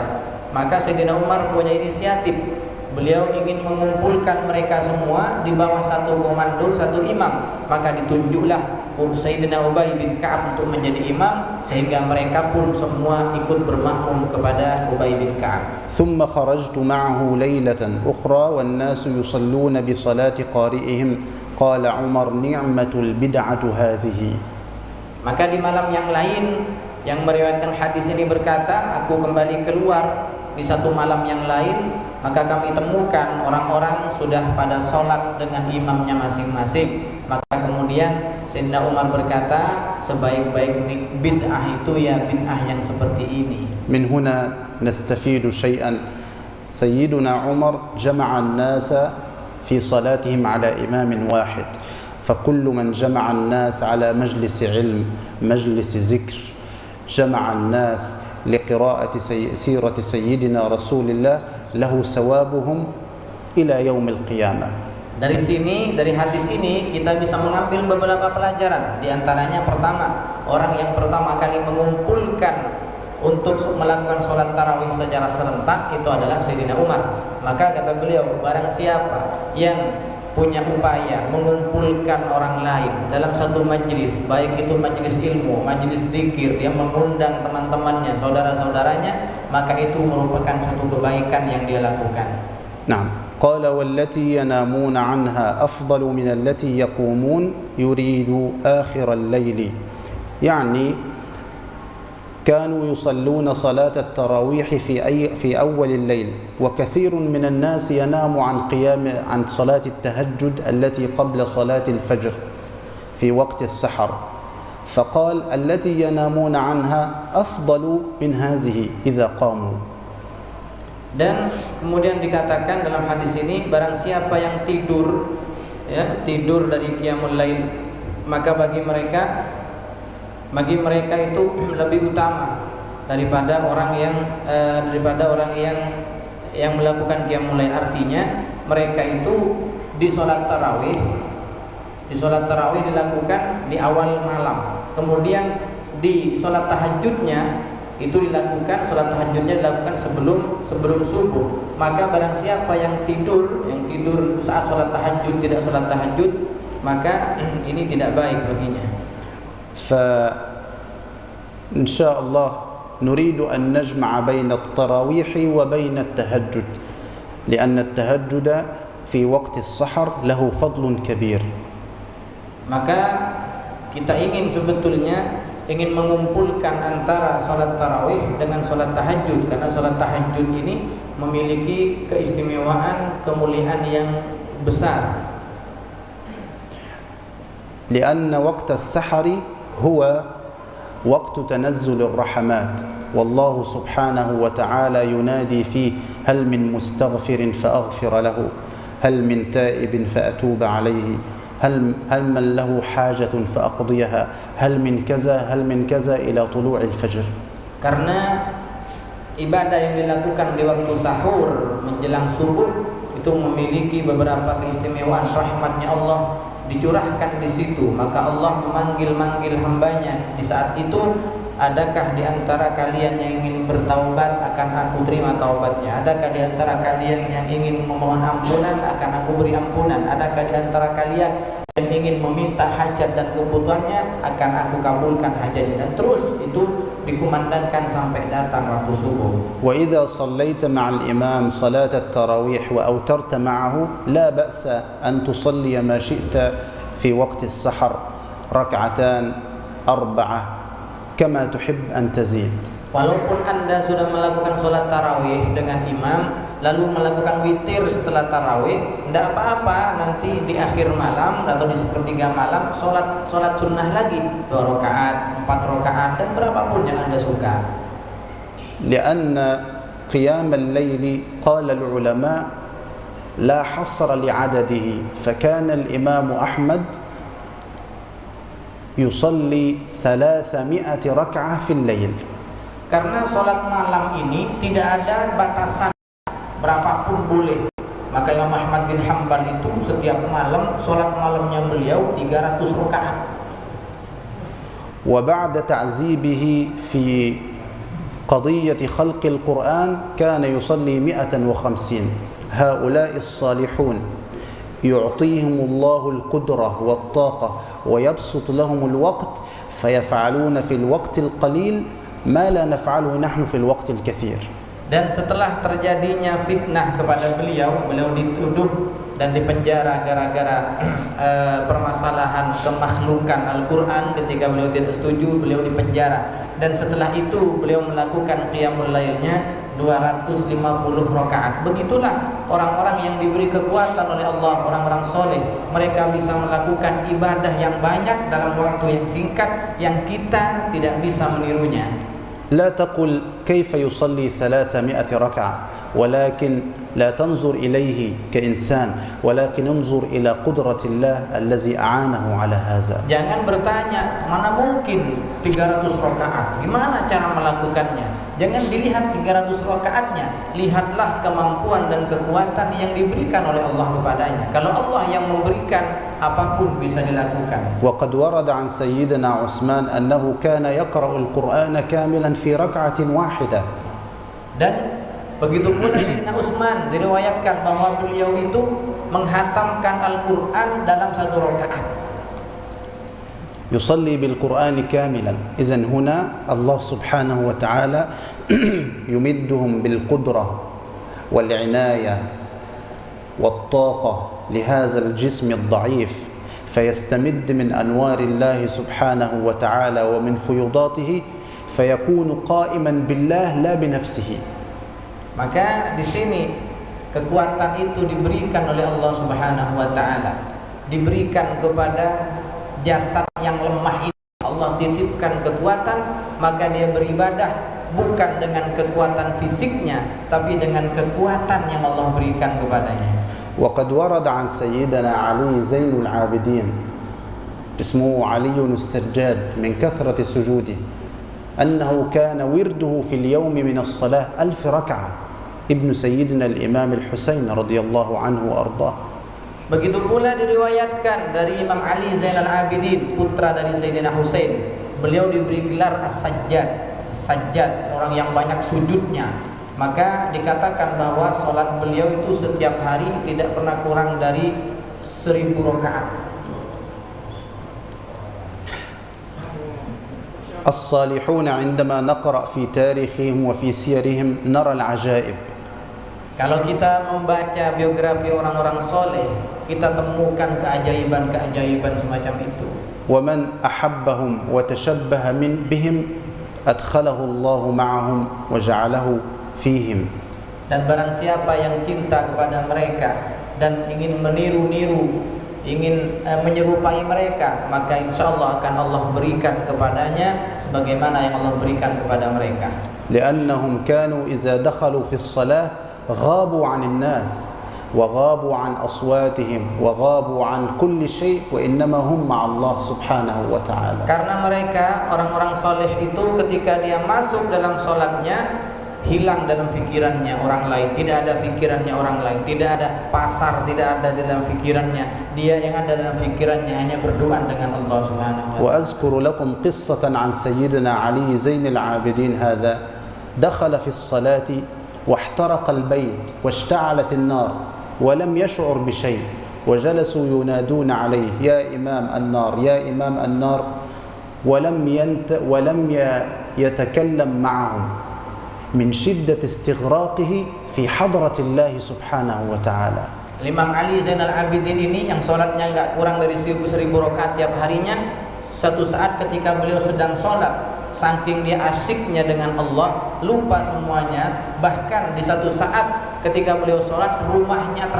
maka Sayyidina Umar punya inisiatif. Beliau ingin mengumpulkan mereka semua di bawah satu komando, satu imam. Maka ditunjuklah Sayyidina Ubay bin Ka'ab untuk menjadi imam, sehingga mereka pun semua ikut bermakmum kepada Ubay bin Ka'ab. ثم خرجت معه ليلة أخرى والناس يصلون بصلاة قارئهم قال عمر نعمة البدعة هذه. Maka di malam yang lain yang meriwayatkan hadis ini berkata, aku kembali keluar di satu malam yang lain, maka kami temukan orang-orang sudah pada sholat dengan imamnya masing-masing. Maka kemudian Sayyidina Umar berkata, sebaik-baik bid'ah itu ya bid'ah yang seperti ini. من هنا نستفيد شيئا. سيدنا عمر جمع الناس في صلاتهم على إمام واحد، فكل من جمع الناس على مجلس علم، مجلس ذكر، جمع الناس لقراءة سيرة سيدنا رسول الله له ثوابهم إلى يوم القيامة. Dari sini, dari hadis ini kita bisa mengambil beberapa pelajaran. Di antaranya pertama, orang yang pertama kali mengumpulkan untuk melakukan sholat tarawih secara serentak itu adalah Sayyidina Umar. Maka kata beliau, barang siapa yang punya upaya mengumpulkan orang lain dalam satu majlis, baik itu majlis ilmu, majlis zikir, dia mengundang teman-temannya, saudara-saudaranya, maka itu merupakan satu kebaikan yang dia lakukan. Nah, قال والتي ينامون عنها أفضل من التي يقومون يريد آخر الليل، يعني كانوا يصلون صلاة التراويح في أول الليل، وكثير من الناس ينام عن صلاة التهجد التي قبل صلاة الفجر في وقت السحر، فقال التي ينامون عنها أفضل من هذه إذا قاموا. Dan kemudian dikatakan dalam hadis ini, barang siapa yang tidur dari qiyamul lail, maka bagi mereka itu lebih utama daripada orang yang melakukan qiyamul lail. Artinya mereka itu di sholat tarawih dilakukan di awal malam, kemudian di sholat tahajudnya dilakukan sebelum subuh. Maka barang siapa yang tidur saat sholat tahajud, tidak sholat tahajud, maka ini tidak baik baginya. إن شاء الله نريد أن نجمع بين التراويح وبين التهجد، لأن التهجد في وقت السحر له فضل كبير. Maka kita ingin sebetulnya mengumpulkan antara salat tarawih dengan salat tahajud, karena salat tahajud ini memiliki keistimewaan, kemuliaan yang besar. لأن وقت السحر هو وقت تنزل الرحمات والله سبحانه وتعالى ينادي فيه هل من مستغفر فأغفر له هل من تائب فأتوب عليه هل من له حاجة فأقضيها هل من كذا إلى طلوع الفجر. Karena ibadah yang dilakukan di waktu sahur menjelang subuh itu memiliki beberapa keistimewaan, rahmatnya Allah dicurahkan di situ, maka Allah memanggil-manggil hambanya di saat itu. Adakah di antara kalian yang ingin bertaubat, akan aku terima taubatnya? Adakah di antara kalian yang ingin memohon ampunan, akan aku beri ampunan? Adakah di antara kalian yang ingin meminta hajat dan kebutuhannya, akan aku kabulkan hajatnya? Dan terus itu dikumandangkan sampai datang waktu subuh. وإذا صليت مع الإمام صلاة التراويح وأوترت معه لا بأس أن تصلي ما شئت في وقت السحر ركعتان 4 كما تحب أن تزيد. Walaupun Anda sudah melakukan sholat tarawih dengan imam, lalu melakukan witir setelah tarawih, tidak apa-apa. Nanti di akhir malam atau di sepertiga malam sholat sunnah lagi 2 rakaat, 4 rakaat, dan berapapun yang Anda suka. لأن قيام الليل قال العلماء لا حصر لعدده فكان الإمام أحمد يصلي 300 ركعة في الليل. Karena sholat malam ini tidak ada batasan, berapapun boleh. Maka Imam Ahmad bin Hanbal itu setiap malam sholat malamnya beliau 300 rakaat. وبعد تعذيبه في قضية خلق القرآن كان يصلي 150. هؤلاء الصالحون يعطيهم الله القدرة والطاقة ويبسط لهم الوقت فيفعلون في الوقت القليل ما لا نفعله نحن في الوقت الكثير. Dan setelah terjadinya fitnah kepada beliau dituduh dan dipenjara gara-gara permasalahan kemakhlukan Al-Quran. Ketika beliau tidak setuju, beliau dipenjara. Dan setelah itu beliau melakukan qiyamul lailnya 250 rakaat. Begitulah orang-orang yang diberi kekuatan oleh Allah, orang-orang soleh. Mereka bisa melakukan ibadah yang banyak dalam waktu yang singkat, yang kita tidak bisa menirunya. لا تقل كيف يصلي 300 ركعة ولكن لا تنظر إليه كإنسان ولكن انظر إلى قدرة الله الذي أعانه على هذا. Jangan bertanya mana mungkin 300 rakaat, gimana cara melakukannya. Jangan dilihat 300 rakaatnya, lihatlah kemampuan dan kekuatan yang diberikan oleh Allah kepadanya. Kalau Allah yang memberikan, apapun bisa dilakukan. وقد ورد عن سيدنا عثمان أنه كان يقرأ القرآن كاملا في ركعة واحدة. Dan begitu pula Sayyidina Utsman diriwayatkan bahwa beliau itu menghatamkan Al-Quran dalam 1 rakaat. يصلي بالقرآن كاملا. إذن هنا الله سبحانه وتعالى يمدهم بالقدرة والعناية والطاقة لهذا الجسم الضعيف فيستمد من أنوار الله سبحانه وتعالى ومن فيضاته فيكون قائما بالله لا بنفسه. Maka di sini kekuatan itu diberikan oleh Allah Subhanahu wa taala, diberikan kepada jasad yang lemah ini. Allah titipkan kekuatan, maka dia beribadah bukan dengan kekuatan fisiknya, tapi dengan kekuatan yang Allah berikan kepadanya. وقد ورد عن سيدنا علي زين العابدين اسمه علي السجاد من كثرة سجوده أنه كان ورده في اليوم من الصلاة 1000 ركعة ابن سيدنا الإمام الحسين رضي الله عنه وأرضاه. Begitu pula diriwayatkan dari Imam Ali Zainal Abidin, putra dari Sayyidina Husain. Beliau diberi gelar As-Sajjad, Sajjad, orang yang banyak sujudnya. Maka dikatakan bahwa sholat beliau itu setiap hari tidak pernah kurang dari 1000 rakaat. الصالحون عندما نقرأ في تاريخهم وفي سيرهم نرى العجائب. Kalau kita membaca biografi orang-orang soleh, kita temukan keajaiban-keajaiban semacam itu. ومن أحبهم وتشبه بهم أدخله الله معهم وجعله فيهم. Dan barang siapa yang cinta kepada mereka dan ingin meniru-niru, ingin menyerupai mereka, maka insya Allah akan Allah berikan kepadanya sebagaimana yang Allah berikan kepada mereka. لأنهم كانوا إذا دخلوا في الصلاة غابوا عن الناس وغابوا عن أصواتهم وغابوا عن كل شيء وإنما هم مع الله سبحانه وتعالى. Karena mereka orang-orang soleh itu ketika dia masuk dalam sholatnya, hilang dalam fikirannya orang lain, tidak ada fikirannya orang lain, tidak ada pasar, tidak ada dalam fikirannya. Dia yang ada dalam fikirannya hanya berdoa dengan Allah Subhanahu wa taala. وأذكر لكم قصة عن سيدنا علي زين العابدين هذا دخل في الصلاة واحترق البيت واشتعلت النار ولم يشعر بشيء وجلسوا ينادون عليه يا إمام النار يا إمام النار ولم يتكلم معهم من شدة استغراقه في حضرة الله سبحانه وتعالى. Imam Ali Zainal Abidin ini yang sholatnya nggak kurang dari 1000 rakaat tiap harinya, satu saat ketika beliau sedang sholat, saking dia asyiknya dengan Allah, lupa semuanya. Bahkan di satu saat ketika beliau sholat, rumahnya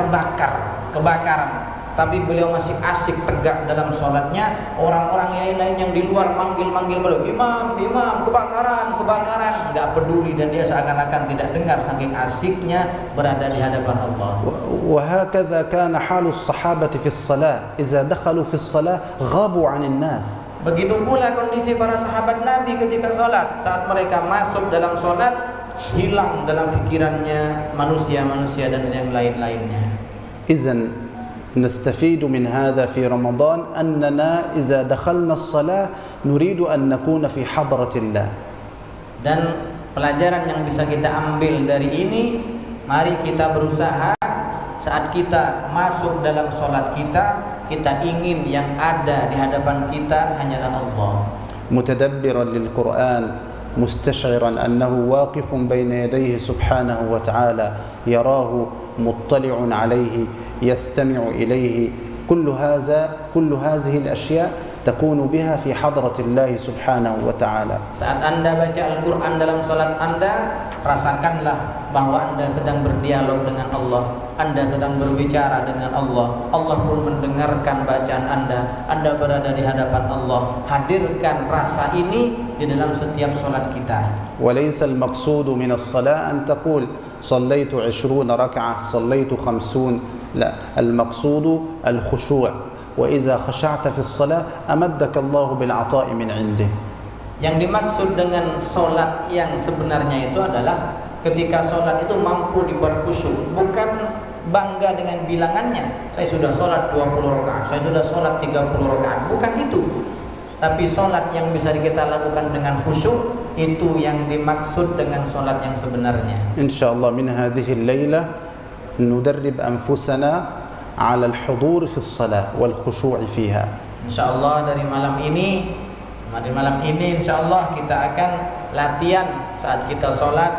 kebakaran. Tapi beliau masih asyik tegak dalam sholatnya. Orang-orang yang lain yang di luar manggil-manggil beliau, imam, kebakaran, nggak peduli, dan dia seakan-akan tidak dengar saking asyiknya berada di hadapan Allah. وهكذا كان حال الصحابة في الصلاة إذا دخلوا في الصلاة غابوا عن الناس. Begitu pula kondisi para sahabat Nabi ketika sholat. Saat mereka masuk dalam sholat, hilang dalam fikirannya manusia-manusia dan yang lain-lainnya. إذن نستفيد من هذا في رمضان أننا إذا دخلنا الصلاة نريد أن نكون في حضرة الله. Dan pelajaran yang bisa kita ambil dari ini, mari kita berusaha saat kita masuk dalam sholat kita ingin yang ada di hadapan kita hanyalah Allah. متدبرا للقرآن مستشعرا أنه واقف بين يديه سبحانه وتعالى يراه مطلع عليه يستمع إليه كل هذه الأشياء تكون بها في حضرة الله سبحانه وتعالى. Saat Anda baca Al-Quran dalam salat Anda, rasakanlah bahwa Anda sedang berdialog dengan Allah, Anda sedang berbicara dengan Allah. Allah pun mendengarkan bacaan Anda berada di hadapan Allah. Hadirkan rasa ini di dalam setiap salat kita. وليس المقصود من الصلاة أن تقول صليت 20 ركعة صليت 50. لا، المقصود الخشوع. وإذا خشعت في الصلاة أمدك الله بالعطاء من عنده. Yang dimaksud dengan solat yang sebenarnya itu adalah ketika solat itu mampu dibuat khusyuk, bukan bangga dengan bilangannya. Saya sudah solat 20 rakaat, saya sudah solat 30 rakaat, bukan itu. Tapi solat yang bisa kita lakukan dengan khusyuk, itu yang dimaksud dengan solat yang sebenarnya. Insyaallah min hadhihi al-laila ندرب أنفسنا على الحضور في الصلاة والخشوع فيها. Insyaallah dari malam ini insyaallah kita akan latihan saat kita sholat,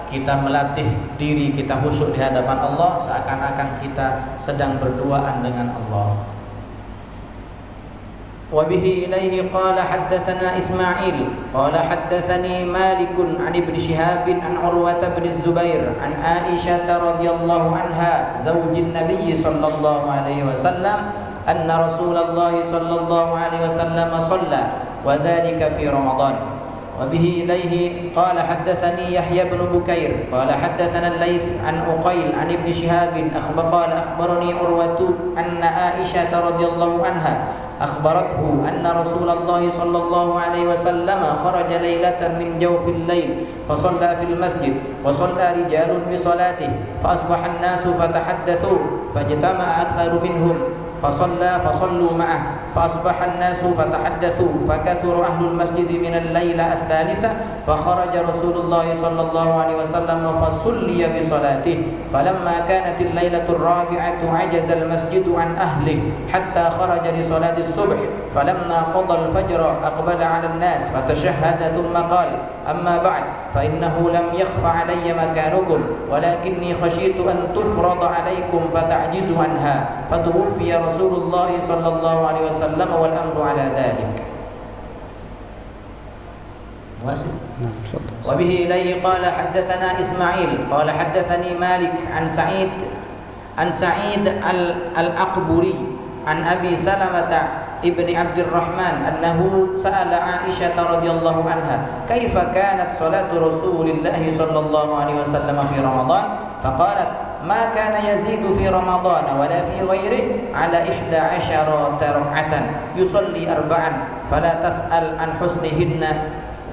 kita melatih diri kita khusyuk di hadapan Allah seakan-akan kita sedang berduaan dengan Allah. وبه إليه قال حدثنا إسماعيل قال حدثني مالك عن ابن شهاب عن عروة بن الزبير عن عائشة رضي الله عنها زوج النبي صلى الله عليه وسلم أن رسول الله صلى الله عليه وسلم صلى وذلك في رمضان. وبه إليه قال حدثني يحيى بن بكير قال حدثنا الليث عن عقيل عن ابن شهاب قال أخبرني عروة أن عائشة رضي الله عنها أخبرته أن رسول الله صلى الله عليه وسلم خرج ليلة من جوف الليل فصلى في المسجد وصلى رجال بصلاته فأصبح الناس فتحدثوا فاجتمع أكثر منهم فصلوا معه فأصبح الناس فتحدثوا فكثر أهل المسجد من الليلة الثالثة فخرج رسول الله صلى الله عليه وسلم فصلي بصلاته فلما كانت الليلة الرابعة عجز المسجد عن أهله حتى خرج لصلاة الصبح فلما قضى الفجر أقبل على الناس فتشهد ثم قال أما بعد فإنه لم يخف علي مكانكم ولكني خشيت أن تفرض عليكم فتعجزوا عنها فتوفي رسول الله صلى الله عليه وسلم والأمر على ذلك. وبه إليه قال حدثنا إسماعيل قال حدثني مالك عن سعيد الأقبري عن أبي سلمة ابن عبد الرحمن أنه سأل عائشة رضي الله عنها كيف كانت صلاة رسول الله صلى الله عليه وسلم في رمضان فقالت ما كان يزيد في رمضان ولا في غيره على 11 ركعة يصلي 4 فلا تسأل عن حسنهن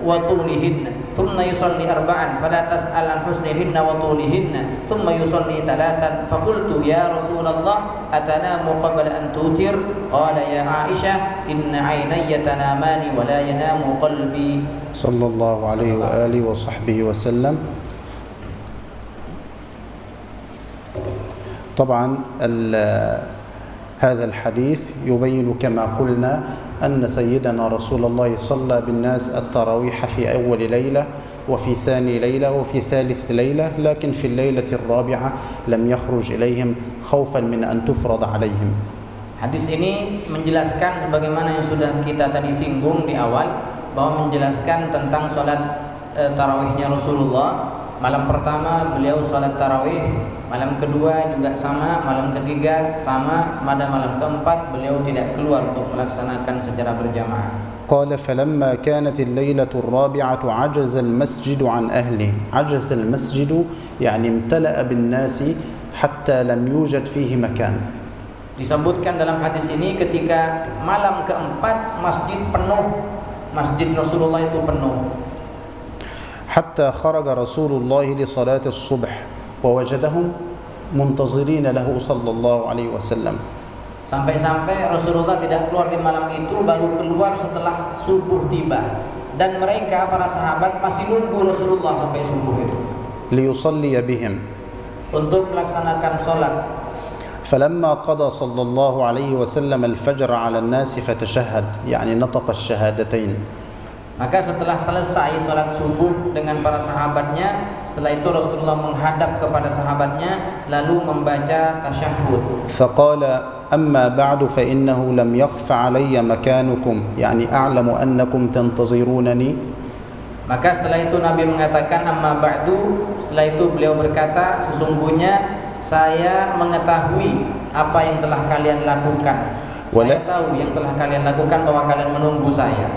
وطولهن ثم يصلي 4 فلا تسأل عن حسنهن وطولهن ثم يصلي 3 فقلت يا رسول الله أتنام قبل أن توتر قال يا عائشة إن عيني تنامان ولا ينام قلبي صلى الله عليه وآله وصحبه وسلم. طبعا هذا الحديث يبين كما قلنا أن سيدنا رسول الله صلى بالناس التراويح في أول ليلة وفي ثاني ليلة وفي ثالث ليلة لكن في الليلة الرابعة لم يخرج إليهم خوفا من أن تفرض عليهم. Hadis ini menjelaskan sebagaimana yang sudah kita tadi singgung di awal bahwa menjelaskan tentang sholat tarawihnya Rasulullah. Malam pertama beliau sholat tarawih, malam kedua juga sama, malam ketiga sama, pada malam keempat beliau tidak keluar untuk melaksanakan secara berjamaah. قال فلما كانت الليلة الرابعة عجز المسجد عن أهله. عجز المسجد يعني امتلأ بالناس حتى لم يوجد فيه مكان. Disebutkan dalam hadis ini ketika malam keempat masjid penuh, masjid Rasulullah itu penuh. حتى خرج رسول الله لصلاة الصبح ووجدهم منتظرين له صلى الله عليه وسلم. Sampai-sampai Rasulullah tidak keluar di malam itu, baru keluar setelah subuh tiba, dan mereka para sahabat masih nunggu Rasulullah sampai subuh itu ليصلي بهم untuk melaksanakan sholat. فلما قضى صلى الله عليه وسلم الفجر على الناس فتشهد يعني نطق الشهادتين. Maka setelah selesai sholat subuh dengan para sahabatnya, setelah itu Rasulullah menghadap kepada sahabatnya lalu membaca tasyahud. فقال أما بعد فإنه لم يخف علي مكانكم يعني أعلم أنكم تنتظرونني. Maka setelah itu Nabi mengatakan amma ba'du, setelah itu beliau berkata sesungguhnya saya mengetahui apa yang telah kalian lakukan. Saya tahu yang telah kalian lakukan bahwa kalian menunggu saya.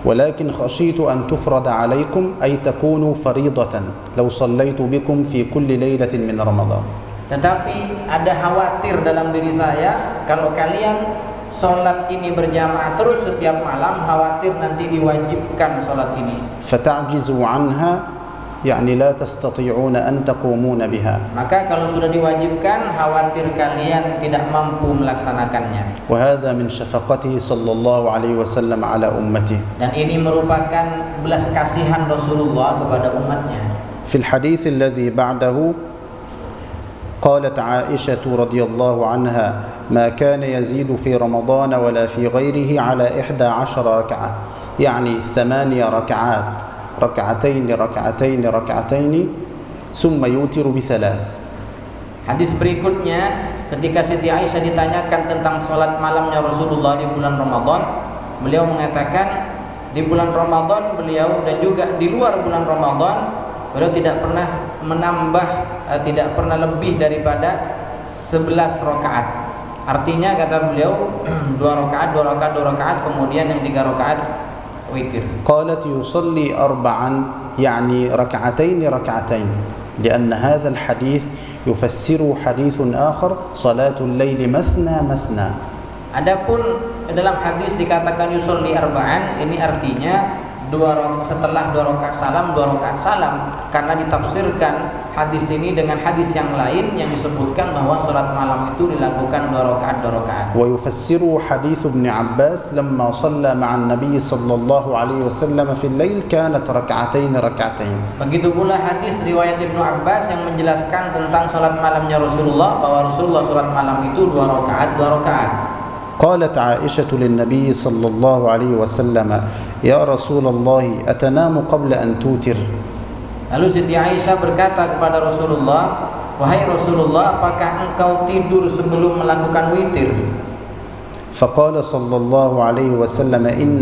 ولكن خشيت أن تفرض عليكم أي تكونوا فريضة لو صليت بكم في كل ليلة من رمضان. Tetapi ada khawatir dalam diri saya kalau kalian sholat ini berjamaah terus setiap malam, khawatir nanti diwajibkan sholat ini. فتعجزوا عنها يعني لا تستطيعون أن تقومون بها. Maka kalau sudah diwajibkan, khawatir kalian tidak mampu melaksanakannya. وهذا من شفقته صلى الله عليه وسلم على أمته. Dan ini merupakan belas kasihan Rasulullah kepada umatnya. في الحديث الذي بعده قالت عائشة رضي الله عنها ما كان يزيد في رمضان ولا في غيره على 11 ركعة يعني 8 ركعات ركعتين ركعتين ركعتين ثم يوتر بثلاث. Hadis berikutnya ketika Siti Aisyah ditanyakan tentang sholat malamnya Rasulullah di bulan Ramadan, beliau mengatakan di bulan Ramadan beliau dan juga di luar bulan Ramadan beliau tidak pernah menambah, tidak pernah lebih daripada 11 rakaat. Artinya kata beliau 2 rakaat, kemudian yang 3 rakaat witir. قالت يصلي 4 يعني ركعتين ركعتين لأن هذا الحديث يفسر حديث آخر صلاة الليل مثنى مثنى. Adapun dalam hadis dikatakan yusolli arba'an, ini artinya setelah 2 rakaat salam, karena ditafsirkan hadis ini dengan hadis yang lain yang disebutkan bahwa salat malam itu dilakukan 2 rakaat. ويفسر حديث ابن عباس لما صلى مع النبي صلى الله عليه وسلم في الليل كانت ركعتين. Begitu pula hadis riwayat Ibnu Abbas yang menjelaskan tentang salat malamnya Rasulullah, bahwa Rasulullah salat malam itu 2 rakaat. قالت عائشة للنبي صلى الله عليه وسلم يا رسول الله أتنام قبل أن توتر. Lalu Siti Aisyah berkata kepada Rasulullah, wahai Rasulullah, apakah engkau tidur sebelum melakukan witir? فقال صلى الله عليه وسلم إن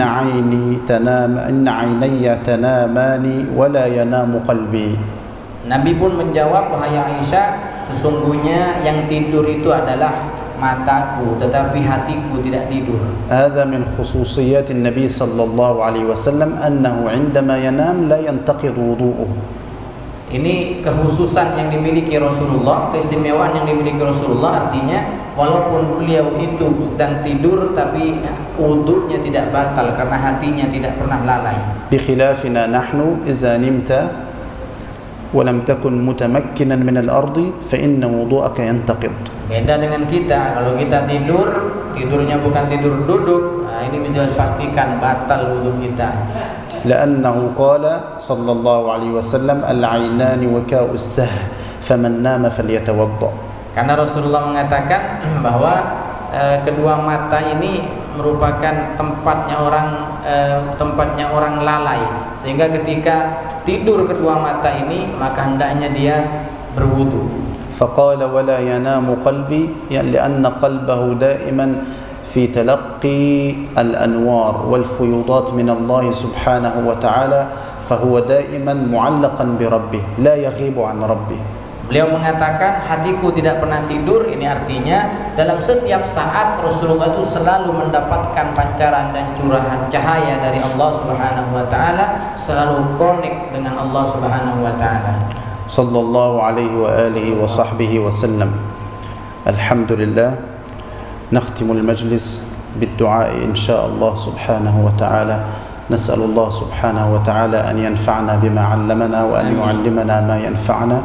عيني تنامان ولا ينام قلبي. Nabi pun menjawab, wahai Aisyah, sesungguhnya yang tidur itu adalah mataku, tetapi hatiku tidak tidur. هذا من خصوصيات النبي صلى الله عليه وسلم أنه عندما ينام لا ينتقض وضوءه. Ini kekhususan yang dimiliki Rasulullah, keistimewaan yang dimiliki Rasulullah, artinya walaupun beliau itu sedang tidur tapi wudunya tidak batal karena hatinya tidak pernah lalai. بخلافنا نحن إذا نمت ولم تكن متمكنا من الأرض فإن وضوءك ينتقض. Beda dengan kita, kalau kita tidurnya bukan tidur duduk, nah ini bisa dipastikan batal wudu kita. لأنه قال صلى الله عليه وسلم العينان وكاء السهل فمن نام فليتوضأ. Karena Rasulullah mengatakan bahwa kedua mata ini merupakan tempatnya orang lalai, sehingga ketika tidur kedua mata ini maka hendaknya dia berwudu. فقال ولا ينام قلبي لأن قلبه دائما في تلقي الأنوار والفيوضات من الله سبحانه وتعالى فهو دائما معلقا بربه لا يغيب عن ربه. Beliau mengatakan hatiku tidak pernah tidur, ini artinya dalam setiap saat Rasulullah itu selalu mendapatkan pancaran dan curahan cahaya dari Allah Subhanahu wa taala, selalu connect dengan Allah Subhanahu wa taala. صلى الله عليه وآله وصحبه وسلم. الحمد لله. نختم المجلس بالدعاء إن شاء الله سبحانه وتعالى. نسأل الله سبحانه وتعالى أن ينفعنا بما علمنا وأن يعلمنا ما ينفعنا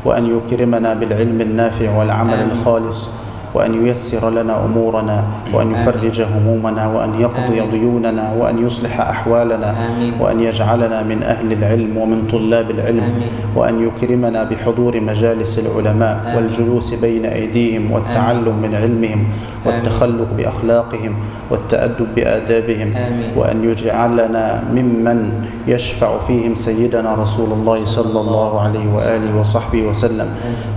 وأن يكرمنا بالعلم النافع والعمل الخالص وأن ييسر لنا أمورنا وأن يفرج همومنا وأن يقضي ديوننا وأن يصلح أحوالنا وأن يجعلنا من أهل العلم ومن طلاب العلم وأن يكرمنا بحضور مجالس العلماء والجلوس بين أيديهم والتعلم من علمهم والتخلق بأخلاقهم والتأدب بآدابهم وأن يجعلنا ممن يشفع فيهم سيدنا رسول الله صلى الله عليه وآله وصحبه وسلم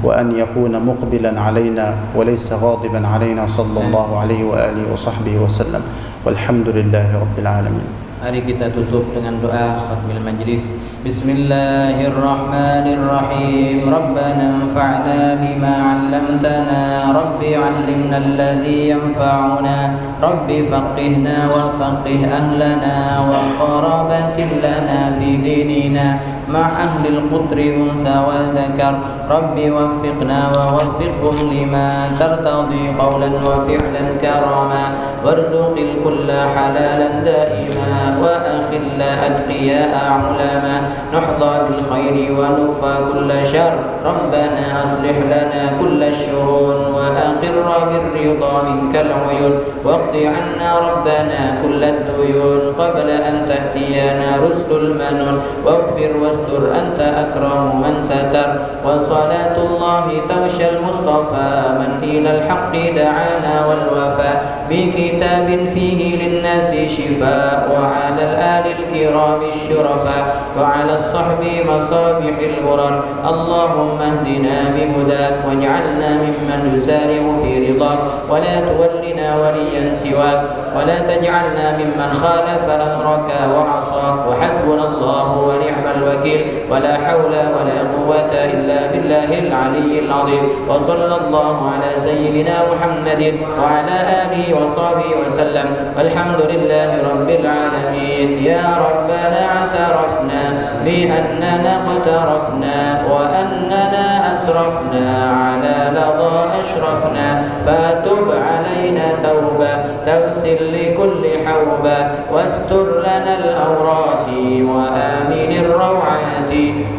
وأن يكون مقبلا علينا وليس غاضبا علينا صلى الله عليه وآله وصحبه وسلم والحمد لله رب العالمين. Mari kita tutup dengan doa khatmil majlis. Bismillahirrahmanirrahim. Rabbana anfa'na bima 'allamtana, Rabbi 'allimna alladhi yanfa'una, Rabbi faqihna wa faqih ahlana wa qarabatin lana fi dinina ma ahli al-qutri unsa wa dhakar, Rabbi waffiqna wa waffiqhum lima tartadi qawlan wa fi'lan karama, warzuqil kulla halalan daima وأخل أتقياء علما نحظى بالخير ونكفى كل شر ربنا أصلح لنا كل الشرور وأقر بالرضا منك العيون واقض عنا ربنا كل الديون قبل أن تأتينا رسل المنون واغفر واستر أنت أكرم من ستر وصلاة الله تغشى المصطفى من إلى الحق دعانا والوفاء بكتاب فيه للناس شفاء وعلى الآل الكرام الشرفاء وعلى الصحب مصابيح الغرر اللهم اهدنا بهداك واجعلنا ممن يسارع في رضاك ولا تولنا وليا سواك ولا تجعلنا ممن خالف أمرك وعصاك وحسبنا الله ونعم الوكيل ولا حول ولا قوة إلا بالله العلي العظيم وصلى الله على سيدنا محمد وعلى آله وصحبه وسلم والحمد لله رب العالمين يا رب ربنا اعترفنا بأننا اقترفنا وأننا أسرفنا على لظى أشرفنا فتب علينا توبة تغسل لكل حوبة واستر لنا الأورات وآمن الروعات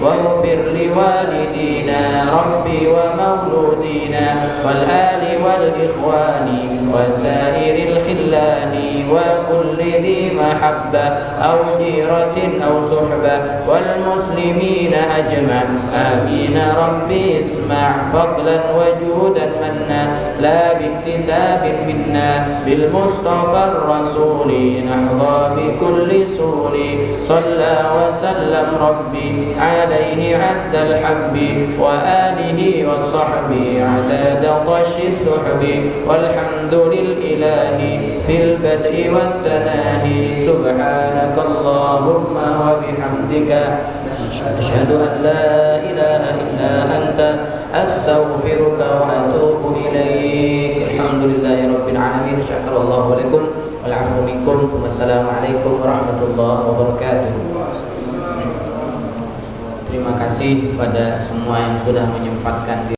واغفر لوالدينا ربي ومولودينا والآل والإخوان وسائر الخلان وكل ذي محبة أو جيرة أو صحبة والمسلمين أجمع آمين ربي اسمع فضلا وجودا منا لا باكتساب منا بالمصطفى الرسول نحظى بكل سول صلى وسلم ربي عليه عد الحب وآله وصحبه عدد طش السحب والحمد للإله في البدء والتناهي سبحانك اللهم وبحمدك أشهد أن لا إله إلا أنت أستغفرك وأتوب إليك الحمد لله رب العالمين شكر الله لكم والعفو منكم ثم السلام عليكم ورحمة الله وبركاته. Terima kasih pada semua yang sudah menyempatkan diri